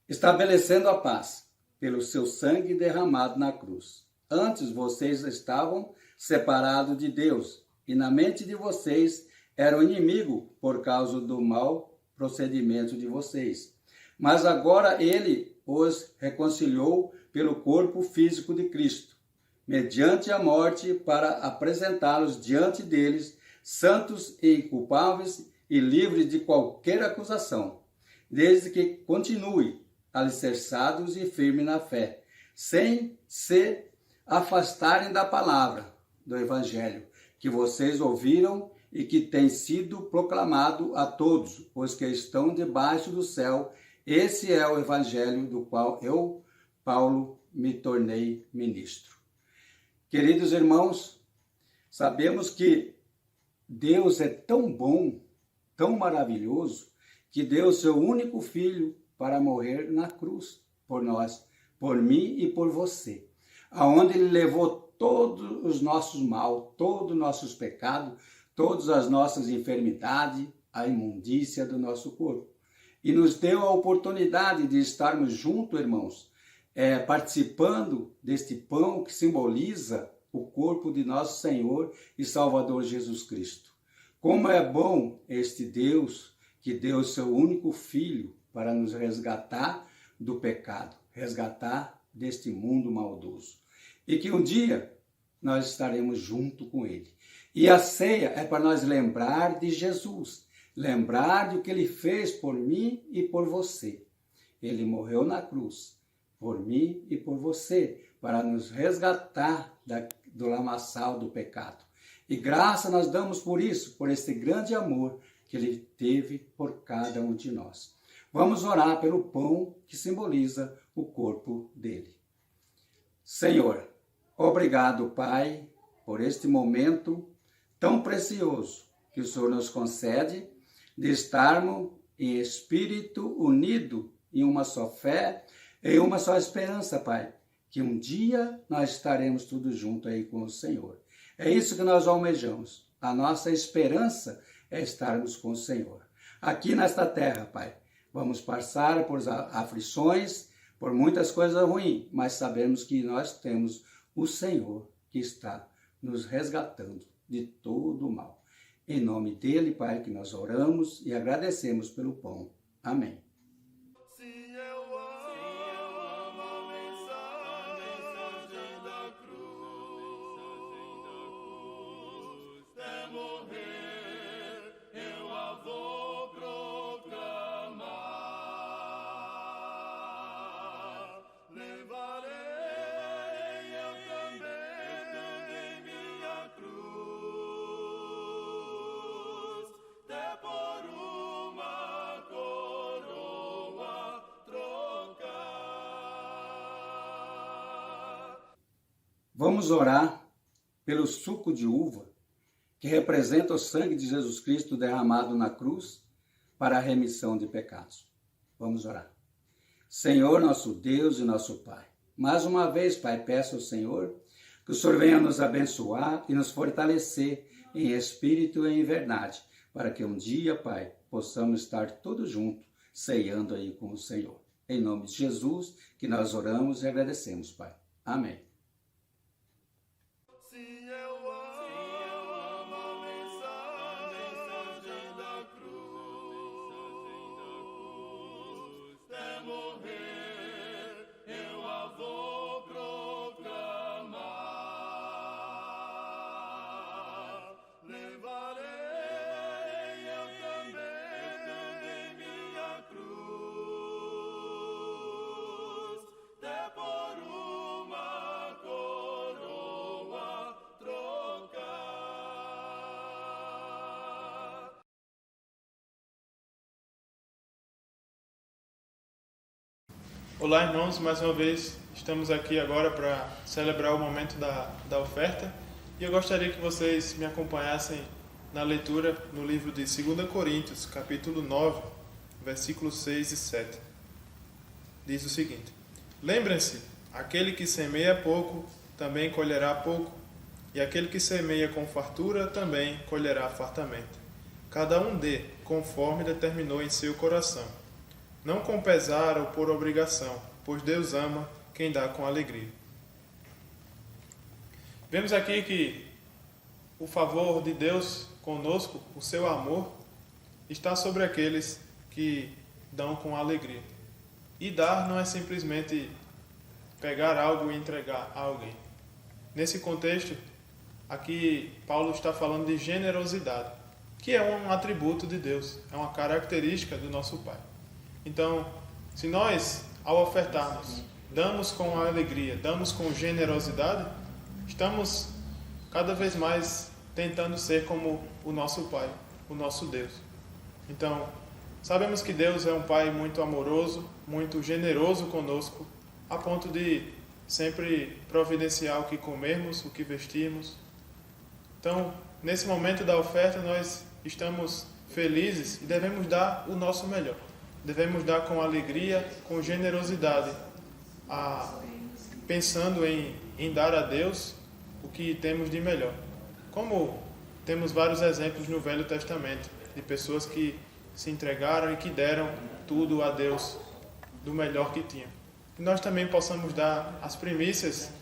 estabelecendo a paz pelo seu sangue derramado na cruz. Antes vocês estavam separados de Deus, e na mente de vocês eram inimigo por causa do mau procedimento de vocês. Mas agora ele os reconciliou pelo corpo físico de Cristo, mediante a morte, para apresentá-los diante deles, santos e inculpáveis e livres de qualquer acusação, desde que continue alicerçados e firmes na fé, sem se afastarem da palavra do Evangelho, que vocês ouviram e que tem sido proclamado a todos os que estão debaixo do céu. Esse é o Evangelho do qual eu, Paulo, me tornei ministro. Queridos irmãos, sabemos que Deus é tão bom, tão maravilhoso, que deu seu único filho para morrer na cruz por nós, por mim e por você, aonde ele levou todos os nossos mal, todos os nossos pecados, todas as nossas enfermidades, a imundícia do nosso corpo. E nos deu a oportunidade de estarmos juntos, irmãos, participando deste pão que simboliza o corpo de nosso Senhor e Salvador Jesus Cristo. Como é bom este Deus que deu o seu único Filho para nos resgatar do pecado, resgatar deste mundo maldoso. E que um dia nós estaremos junto com Ele. E a ceia é para nós lembrar de Jesus, lembrar do que Ele fez por mim e por você. Ele morreu na cruz por mim e por você, para nos resgatar do lamaçal do pecado. E graça nós damos por isso, por esse grande amor que Ele teve por cada um de nós. Vamos orar pelo pão que simboliza o corpo dele. Senhor, obrigado, Pai, por este momento tão precioso que o Senhor nos concede de estarmos em espírito unido em uma só fé, em uma só esperança, Pai, que um dia nós estaremos todos juntos aí com o Senhor. É isso que nós almejamos. A nossa esperança é estarmos com o Senhor. Aqui nesta terra, Pai, vamos passar por aflições, por muitas coisas ruins, mas sabemos que nós temos o Senhor que está nos resgatando de todo o mal. Em nome dele, Pai, que nós oramos e agradecemos pelo pão. Amém. Vamos orar pelo suco de uva, que representa o sangue de Jesus Cristo derramado na cruz para a remissão de pecados. Vamos orar. Senhor, nosso Deus e nosso Pai, mais uma vez, Pai, peço ao Senhor que o Senhor venha nos abençoar e nos fortalecer em espírito e em verdade, para que um dia, Pai, possamos estar todos juntos, ceando aí com o Senhor. Em nome de Jesus, que nós oramos e agradecemos, Pai. Amém. Olá, irmãos, mais uma vez estamos aqui agora para celebrar o momento da oferta e eu gostaria que vocês me acompanhassem na leitura no livro de 2 Coríntios, capítulo 9, versículos 6 e 7. Diz o seguinte: Lembrem-se, aquele que semeia pouco também colherá pouco, e aquele que semeia com fartura também colherá fartamente. Cada um dê conforme determinou em seu coração, não com pesar ou por obrigação, pois Deus ama quem dá com alegria. Vemos aqui que o favor de Deus conosco, o seu amor, está sobre aqueles que dão com alegria. E dar não é simplesmente pegar algo e entregar a alguém. Nesse contexto, aqui Paulo está falando de generosidade, que é um atributo de Deus, é uma característica do nosso Pai. Então, se nós, ao ofertarmos, damos com alegria, damos com generosidade, estamos cada vez mais tentando ser como o nosso Pai, o nosso Deus. Então, sabemos que Deus é um Pai muito amoroso, muito generoso conosco, a ponto de sempre providenciar o que comermos, o que vestirmos. Então, nesse momento da oferta, nós estamos felizes e devemos dar o nosso melhor. devemos dar com alegria, com generosidade, pensando em dar a Deus o que temos de melhor. Como temos vários exemplos no Velho Testamento, de pessoas que se entregaram e que deram tudo a Deus do melhor que tinham. Que nós também possamos dar as primícias,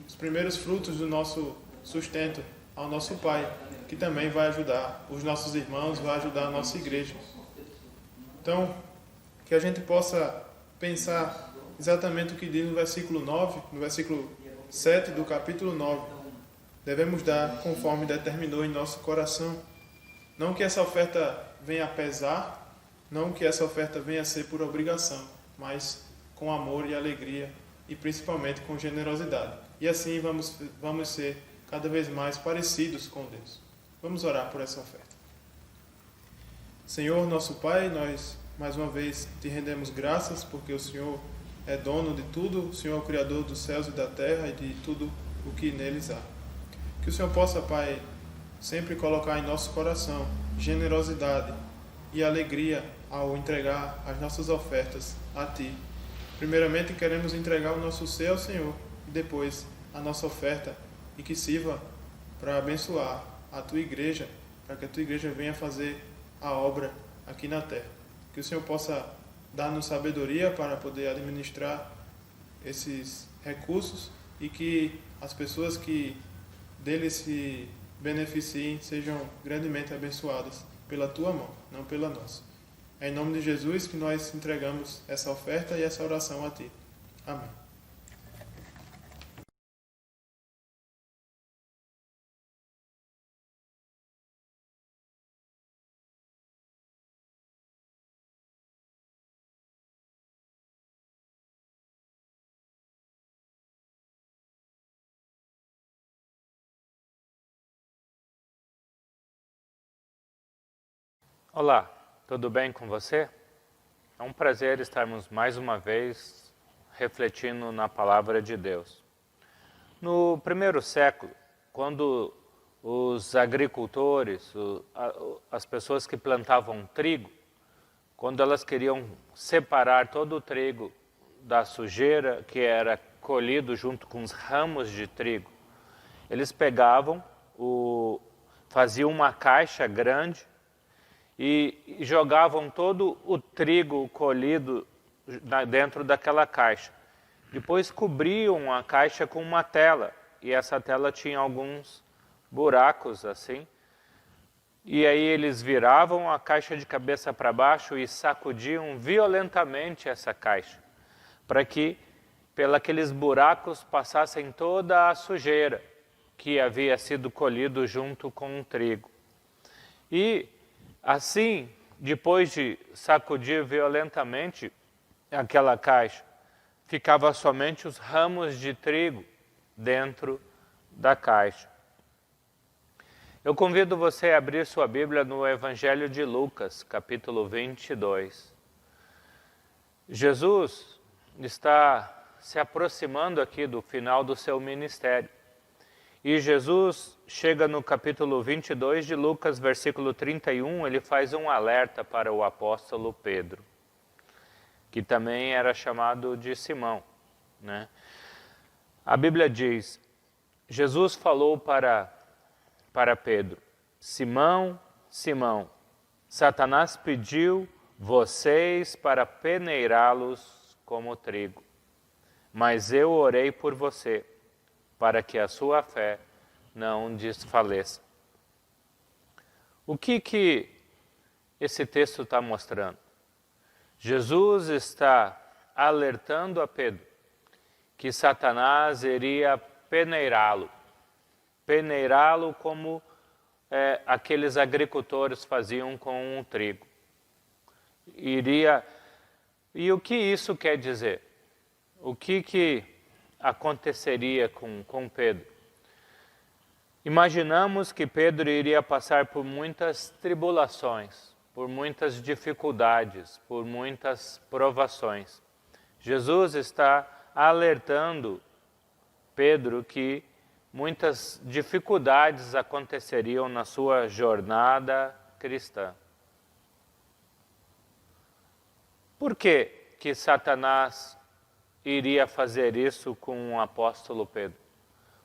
os primeiros frutos do nosso sustento ao nosso Pai, que também vai ajudar os nossos irmãos, vai ajudar a nossa igreja. Então, que a gente possa pensar exatamente o que diz no versículo 9, no versículo 7 do capítulo 9. Devemos dar conforme determinou em nosso coração. Não que essa oferta venha a pesar, não que essa oferta venha a ser por obrigação, mas com amor e alegria e principalmente com generosidade. E assim vamos ser cada vez mais parecidos com Deus. Vamos orar por essa oferta. Senhor, nosso Pai, nós mais uma vez te rendemos graças porque o Senhor é dono de tudo, o Senhor é o Criador dos céus e da terra e de tudo o que neles há. Que o Senhor possa, Pai, sempre colocar em nosso coração generosidade e alegria ao entregar as nossas ofertas a Ti. Primeiramente, queremos entregar o nosso ser ao Senhor e depois a nossa oferta e que sirva para abençoar a Tua igreja, para que a Tua igreja venha fazer a obra aqui na terra. Que o Senhor possa dar-nos sabedoria para poder administrar esses recursos e que as pessoas que deles se beneficiem sejam grandemente abençoadas pela Tua mão, não pela nossa. É em nome de Jesus que nós entregamos essa oferta e essa oração a Ti. Amém. Olá, tudo bem com você? É um prazer estarmos mais uma vez refletindo na Palavra de Deus. No primeiro século, quando os agricultores, as pessoas que plantavam trigo, quando elas queriam separar todo o trigo da sujeira que era colhido junto com os ramos de trigo, eles pegavam, faziam uma caixa grande e jogavam todo o trigo colhido dentro daquela caixa. Depois cobriam a caixa com uma tela, e essa tela tinha alguns buracos assim. E aí eles viravam a caixa de cabeça para baixo e sacudiam violentamente essa caixa, para que pelos buracos passassem toda a sujeira que havia sido colhido junto com o trigo. E assim, depois de sacudir violentamente aquela caixa, ficava somente os ramos de trigo dentro da caixa. Eu convido você a abrir sua Bíblia no Evangelho de Lucas, capítulo 22. Jesus está se aproximando aqui do final do seu ministério. E Jesus chega no capítulo 22 de Lucas, versículo 31, ele faz um alerta para o apóstolo Pedro, que também era chamado de Simão, né? A Bíblia diz, Jesus falou para Pedro, Simão, Simão, Satanás pediu vocês para peneirá-los como trigo, mas eu orei por você, para que a sua fé não desfaleça. O que esse texto está mostrando? Jesus está alertando a Pedro que Satanás iria peneirá-lo como aqueles agricultores faziam com o trigo. E o que isso quer dizer? O que aconteceria com Pedro? Imaginamos que Pedro iria passar por muitas tribulações, por muitas dificuldades, por muitas provações. Jesus está alertando Pedro que muitas dificuldades aconteceriam na sua jornada cristã. Por que Satanás iria fazer isso com o apóstolo Pedro?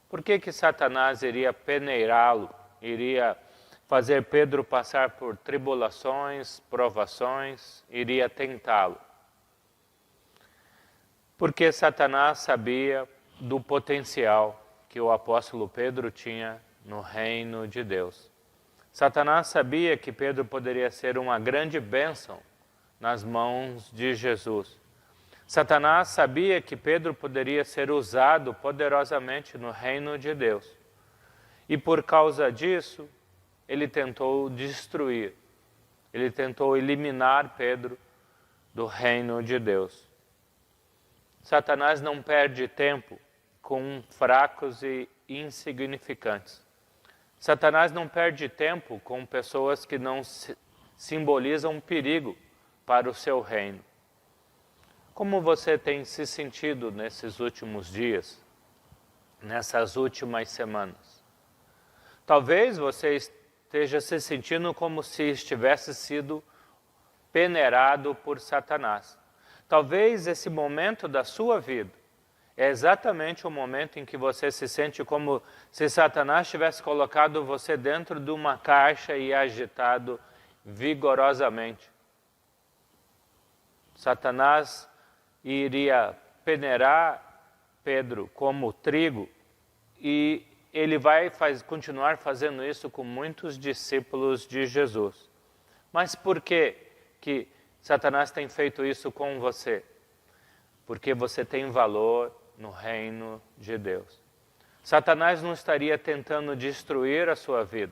Por que Satanás iria peneirá-lo, iria fazer Pedro passar por tribulações, provações, iria tentá-lo? Porque Satanás sabia do potencial que o apóstolo Pedro tinha no reino de Deus. Satanás sabia que Pedro poderia ser uma grande bênção nas mãos de Jesus. Satanás sabia que Pedro poderia ser usado poderosamente no reino de Deus. E por causa disso, ele tentou destruir, ele tentou eliminar Pedro do reino de Deus. Satanás não perde tempo com fracos e insignificantes. Satanás não perde tempo com pessoas que não simbolizam perigo para o seu reino. Como você tem se sentido nesses últimos dias, nessas últimas semanas? Talvez você esteja se sentindo como se estivesse sido peneirado por Satanás. Talvez esse momento da sua vida é exatamente o momento em que você se sente como se Satanás tivesse colocado você dentro de uma caixa e agitado vigorosamente. Satanás iria peneirar Pedro como trigo e ele vai continuar fazendo isso com muitos discípulos de Jesus. Mas por que Satanás tem feito isso com você? Porque você tem valor no reino de Deus. Satanás não estaria tentando destruir a sua vida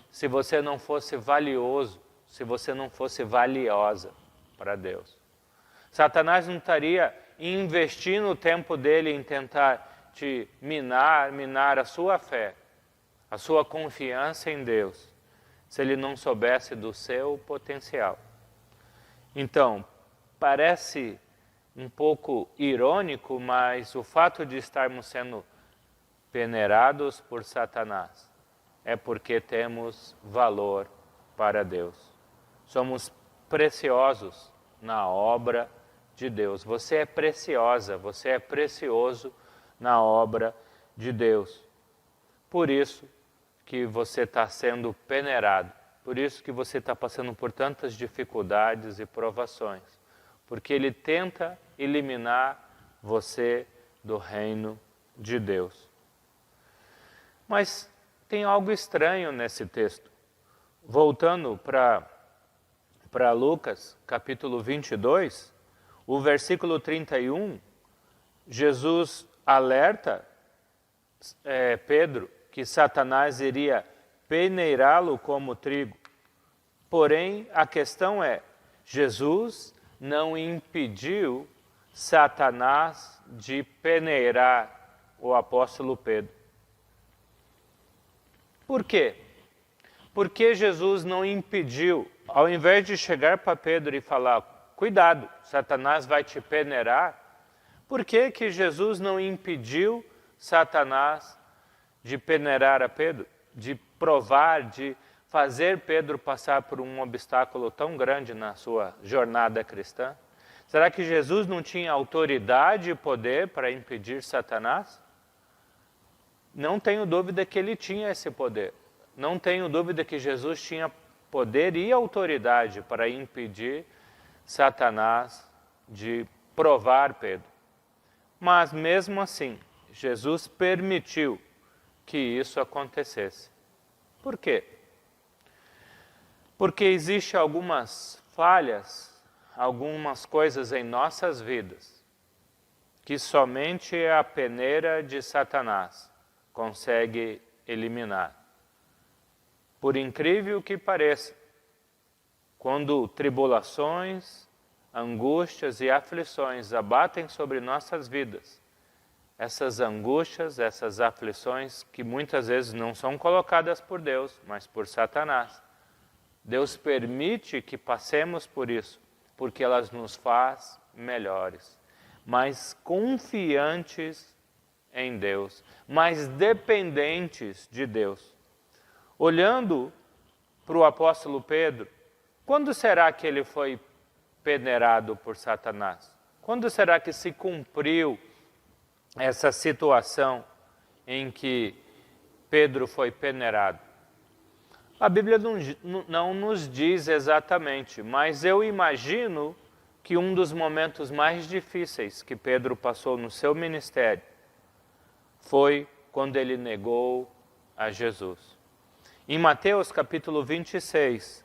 se você não fosse valioso, se você não fosse valiosa para Deus. Satanás não estaria investindo o tempo dele em tentar te minar a sua fé, a sua confiança em Deus, se ele não soubesse do seu potencial. Então, parece um pouco irônico, mas o fato de estarmos sendo peneirados por Satanás é porque temos valor para Deus. Somos preciosos na obra de Deus. Você é preciosa, você é precioso na obra de Deus. Por isso que você está sendo peneirado, por isso que você está passando por tantas dificuldades e provações, porque ele tenta eliminar você do reino de Deus. Mas tem algo estranho nesse texto. Voltando para Lucas, capítulo 22, o versículo 31, Jesus alerta Pedro que Satanás iria peneirá-lo como trigo. Porém, a questão é, Jesus não impediu Satanás de peneirar o apóstolo Pedro. Por quê? Porque Jesus não impediu, ao invés de chegar para Pedro e falar, cuidado, Satanás vai te peneirar, por que Jesus não impediu Satanás de peneirar a Pedro, de provar, de fazer Pedro passar por um obstáculo tão grande na sua jornada cristã? Será que Jesus não tinha autoridade e poder para impedir Satanás? Não tenho dúvida que ele tinha esse poder. Não tenho dúvida que Jesus tinha poder e autoridade para impedir Satanás de provar Pedro. Mas mesmo assim, Jesus permitiu que isso acontecesse. Por quê? Porque existem algumas falhas, algumas coisas em nossas vidas que somente a peneira de Satanás consegue eliminar. Por incrível que pareça, quando tribulações, angústias e aflições abatem sobre nossas vidas, essas angústias, essas aflições que muitas vezes não são colocadas por Deus, mas por Satanás, Deus permite que passemos por isso, porque elas nos faz melhores, mais confiantes em Deus, mais dependentes de Deus. Olhando para o apóstolo Pedro, quando será que ele foi peneirado por Satanás? Quando será que se cumpriu essa situação em que Pedro foi peneirado? A Bíblia não nos diz exatamente, mas eu imagino que um dos momentos mais difíceis que Pedro passou no seu ministério foi quando ele negou a Jesus. Em Mateus capítulo 26,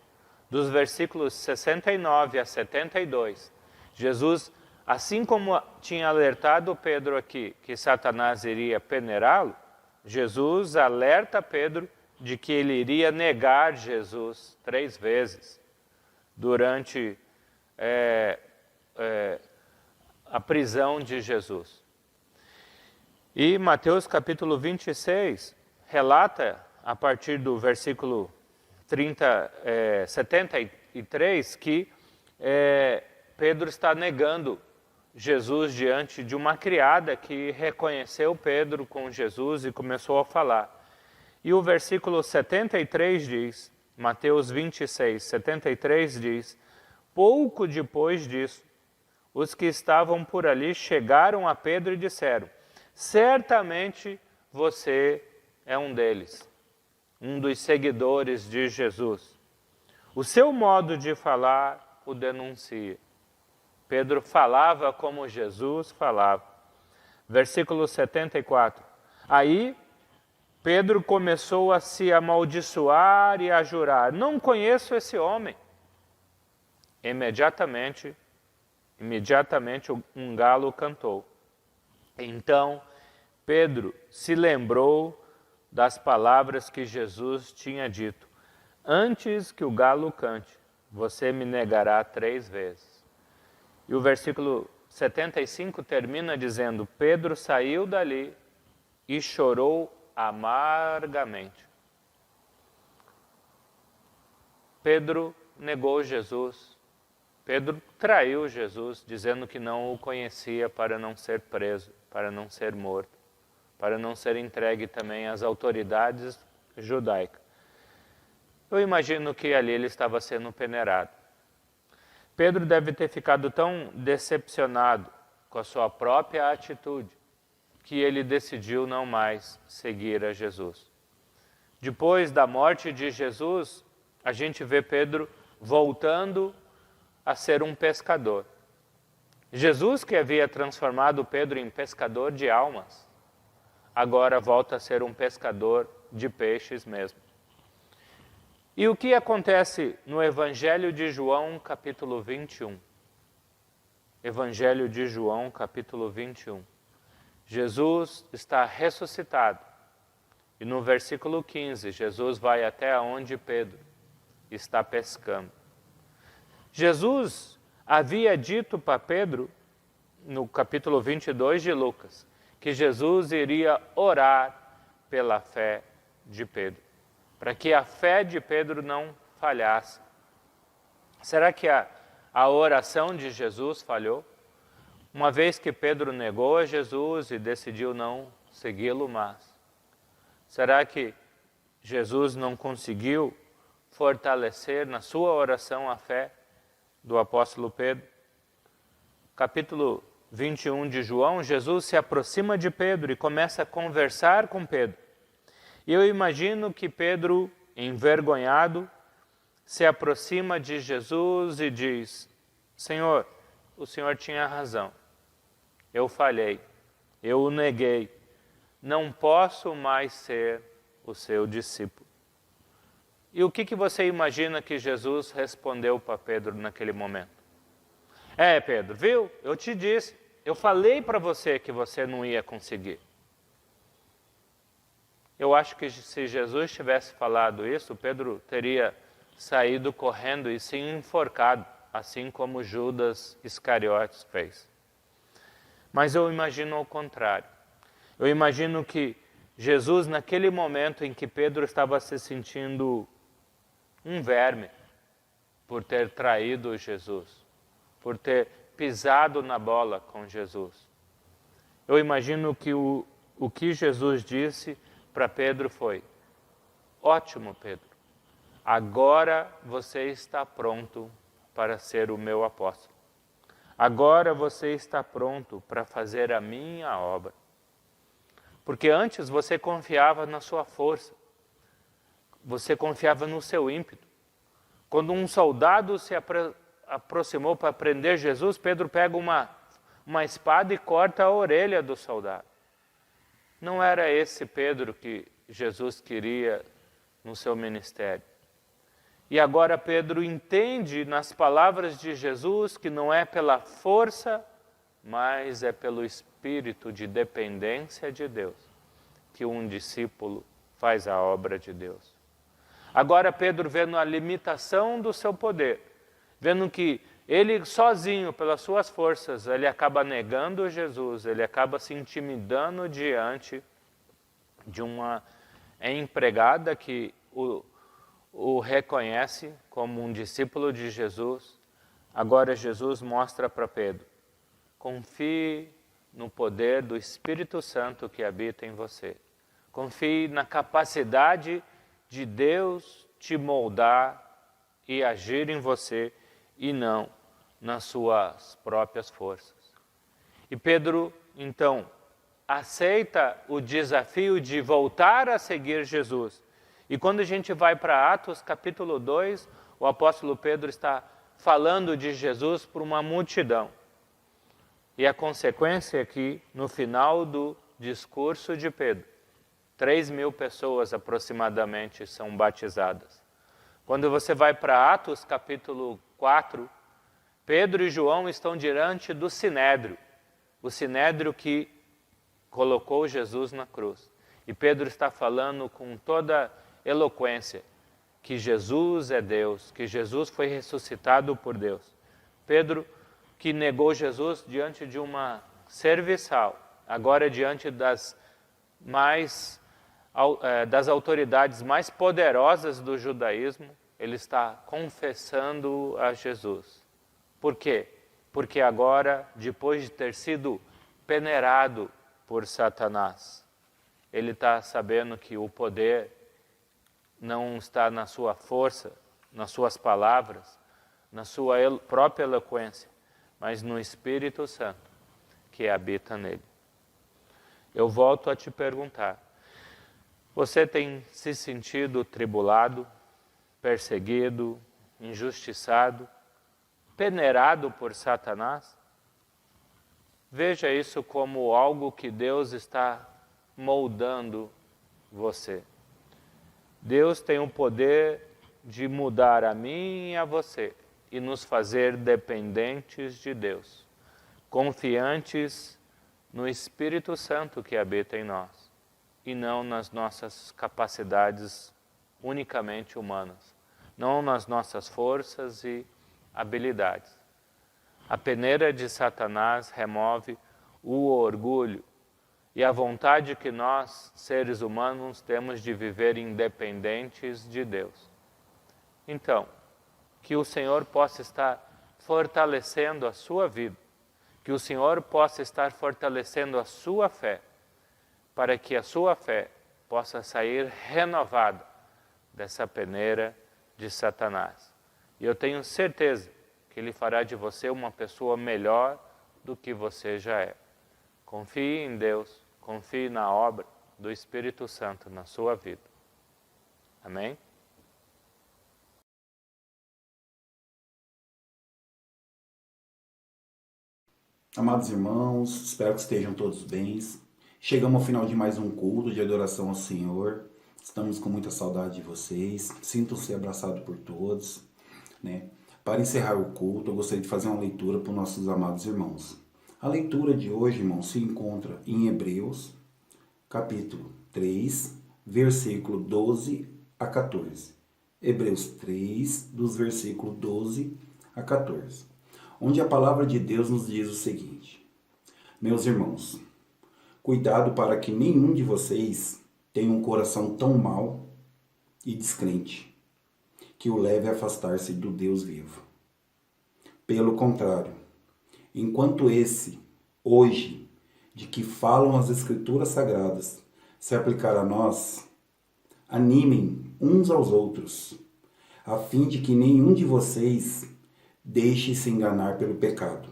dos versículos 69 a 72, Jesus, assim como tinha alertado Pedro aqui que Satanás iria peneirá-lo, Jesus alerta Pedro de que ele iria negar Jesus 3 vezes durante a prisão de Jesus. E Mateus capítulo 26 relata, a partir do versículo 73, que Pedro está negando Jesus diante de uma criada que reconheceu Pedro com Jesus e começou a falar. E o versículo 73 diz, Mateus 26, 73 diz: pouco depois disso, os que estavam por ali chegaram a Pedro e disseram: certamente você é um deles, um dos seguidores de Jesus. O seu modo de falar o denuncia. Pedro falava como Jesus falava. Versículo 74. Aí Pedro começou a se amaldiçoar e a jurar: não conheço esse homem. Imediatamente um galo cantou. Então Pedro se lembrou das palavras que Jesus tinha dito: antes que o galo cante, você me negará 3 vezes. E o versículo 75 termina dizendo: Pedro saiu dali e chorou amargamente. Pedro negou Jesus. Pedro traiu Jesus, dizendo que não o conhecia, para não ser preso, para não ser morto, para não ser entregue também às autoridades judaicas. Eu imagino que ali ele estava sendo peneirado. Pedro deve ter ficado tão decepcionado com a sua própria atitude que ele decidiu não mais seguir a Jesus. Depois da morte de Jesus, a gente vê Pedro voltando a ser um pescador. Jesus, que havia transformado Pedro em pescador de almas, agora volta a ser um pescador de peixes mesmo. E o que acontece no Evangelho de João, capítulo 21? Evangelho de João, capítulo 21. Jesus está ressuscitado. E no versículo 15, Jesus vai até onde Pedro está pescando. Jesus havia dito para Pedro, no capítulo 22 de Lucas, que Jesus iria orar pela fé de Pedro, para que a fé de Pedro não falhasse. Será que a oração de Jesus falhou? Uma vez que Pedro negou a Jesus e decidiu não segui-lo mais, será que Jesus não conseguiu fortalecer na sua oração a fé do apóstolo Pedro? Capítulo 21 de João, Jesus se aproxima de Pedro e começa a conversar com Pedro. E eu imagino que Pedro, envergonhado, se aproxima de Jesus e diz: Senhor, o Senhor tinha razão. Eu falhei, eu o neguei. Não posso mais ser o seu discípulo. E o que você imagina que Jesus respondeu para Pedro naquele momento? Pedro, viu? Eu te disse, eu falei para você que você não ia conseguir. Eu acho que se Jesus tivesse falado isso, Pedro teria saído correndo e se enforcado, assim como Judas Iscariotes fez. Mas eu imagino ao contrário. Eu imagino que Jesus, naquele momento em que Pedro estava se sentindo um verme por ter traído Jesus, por ter pisado na bola com Jesus, eu imagino que o que Jesus disse para Pedro foi: ótimo, Pedro, agora você está pronto para ser o meu apóstolo. Agora você está pronto para fazer a minha obra. Porque antes você confiava na sua força, você confiava no seu ímpeto. Quando um soldado se aproximou para prender Jesus, Pedro pega uma espada e corta a orelha do soldado. Não era esse Pedro que Jesus queria no seu ministério. E agora Pedro entende nas palavras de Jesus que não é pela força, mas é pelo espírito de dependência de Deus que um discípulo faz a obra de Deus. Agora Pedro, vendo a limitação do seu poder, vendo que ele sozinho, pelas suas forças, ele acaba negando Jesus, ele acaba se intimidando diante de uma empregada que o reconhece como um discípulo de Jesus. Agora Jesus mostra para Pedro: confie no poder do Espírito Santo que habita em você. Confie na capacidade de Deus te moldar e agir em você, e não nas suas próprias forças. E Pedro, então, aceita o desafio de voltar a seguir Jesus. E quando a gente vai para Atos capítulo 2, o apóstolo Pedro está falando de Jesus para uma multidão. E a consequência é que, no final do discurso de Pedro, 3.000 pessoas aproximadamente são batizadas. Quando você vai para Atos capítulo 4, Pedro e João estão diante do Sinédrio, o Sinédrio que colocou Jesus na cruz. E Pedro está falando com toda eloquência que Jesus é Deus, que Jesus foi ressuscitado por Deus. Pedro, que negou Jesus diante de uma serviçal, agora diante das autoridades mais poderosas do judaísmo, ele está confessando a Jesus. Por quê? Porque agora, depois de ter sido peneirado por Satanás, ele está sabendo que o poder não está na sua força, nas suas palavras, na sua própria eloquência, mas no Espírito Santo que habita nele. Eu volto a te perguntar: você tem se sentido tribulado, perseguido, injustiçado, peneirado por Satanás? Veja isso como algo que Deus está moldando você. Deus tem o poder de mudar a mim e a você e nos fazer dependentes de Deus, confiantes no Espírito Santo que habita em nós e não nas nossas capacidades unicamente humanas, não nas nossas forças e habilidades. A peneira de Satanás remove o orgulho e a vontade que nós, seres humanos, temos de viver independentes de Deus. Então, que o Senhor possa estar fortalecendo a sua vida, que o Senhor possa estar fortalecendo a sua fé, para que a sua fé possa sair renovada dessa peneira de Satanás. E eu tenho certeza que Ele fará de você uma pessoa melhor do que você já é. Confie em Deus, confie na obra do Espírito Santo na sua vida. Amém? Amados irmãos, espero que estejam todos bem. Chegamos ao final de mais um culto de adoração ao Senhor. Estamos com muita saudade de vocês. Sintam-se abraçados por todos, né? Para encerrar o culto, eu gostaria de fazer uma leitura para os nossos amados irmãos. A leitura de hoje, irmãos, se encontra em Hebreus, capítulo 3, versículo 12 a 14. Hebreus 3, dos versículos 12 a 14. Onde a palavra de Deus nos diz o seguinte: meus irmãos, cuidado para que nenhum de vocês tenha um coração tão mau e descrente, que o leve a afastar-se do Deus vivo. Pelo contrário, enquanto esse, hoje, de que falam as Escrituras Sagradas, se aplicar a nós, animem uns aos outros, a fim de que nenhum de vocês Deixe-se enganar pelo pecado,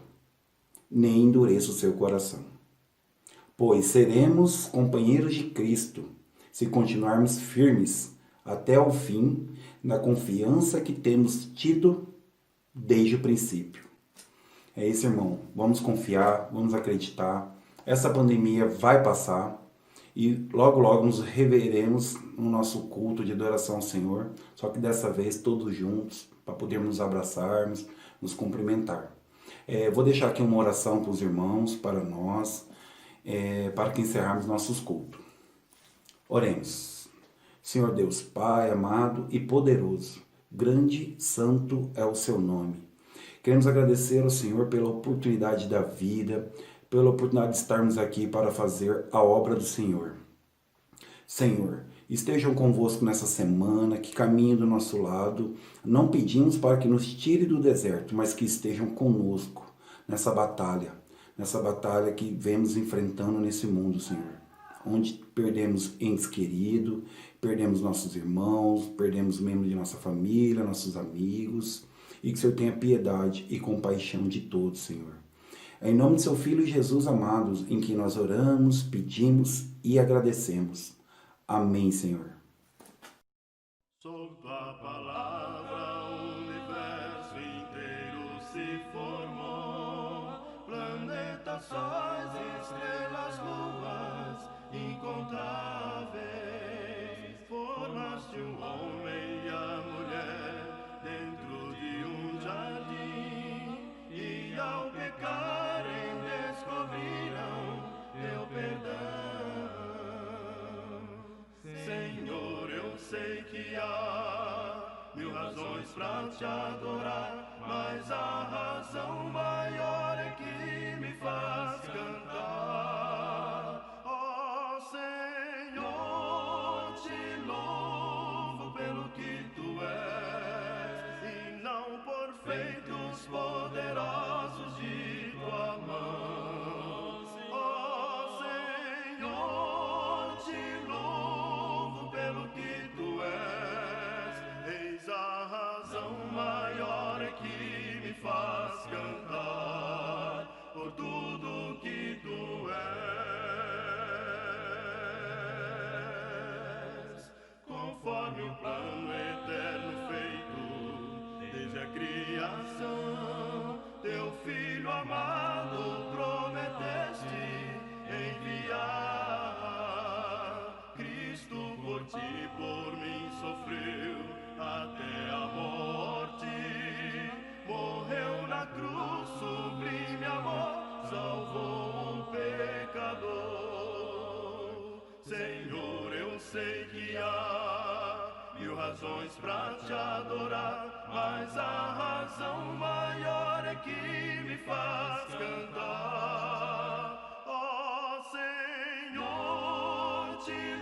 nem endureça o seu coração. Pois seremos companheiros de Cristo se continuarmos firmes até o fim na confiança que temos tido desde o princípio. É isso, irmão. Vamos confiar, vamos acreditar. Essa pandemia vai passar e logo, logo nos reveremos no nosso culto de adoração ao Senhor, só que dessa vez todos juntos, para podermos nos abraçarmos, nos cumprimentar. Vou deixar aqui uma oração para os irmãos, para nós, para que encerrarmos nossos cultos. Oremos. Senhor Deus, Pai amado e poderoso, grande, santo é o seu nome. Queremos agradecer ao Senhor pela oportunidade da vida, pela oportunidade de estarmos aqui para fazer a obra do Senhor. Senhor, estejam convosco nessa semana, que caminhem do nosso lado. Não pedimos para que nos tire do deserto, mas que estejam conosco nessa batalha que vemos enfrentando nesse mundo, Senhor. Onde perdemos entes queridos, perdemos nossos irmãos, perdemos membros de nossa família, nossos amigos, e que o Senhor tenha piedade e compaixão de todos, Senhor. É em nome de seu Filho Jesus amados, em que nós oramos, pedimos e agradecemos. Amém, Senhor. Sob tua palavra o universo inteiro se formou. Planetas, sóis, estrelas, luas incontáveis. Formaste o homem e a mulher dentro de um jardim, e ao pecarem descobriram teu perdão. Senhor, eu sei que há 1000 razões pra te adorar, mas a razão maior é que me faz cantar. Ó Senhor, te louvo pelo que tu és, e não por feitos poderosos de tua mão. Ó Senhor, te louvo pelo que tu és, eis a razão maior é que me faz cantar por tudo que tu és. Conforme o plano eterno feito desde a criação, teu Filho amado prometeste enviar. Cristo por ti e por mim sofreu até a morte, morreu na cruz, sublime amor, salvou um pecador. Senhor, eu sei que há 1000 razões pra te adorar, mas a razão maior é que me faz cantar. Ó Senhor, te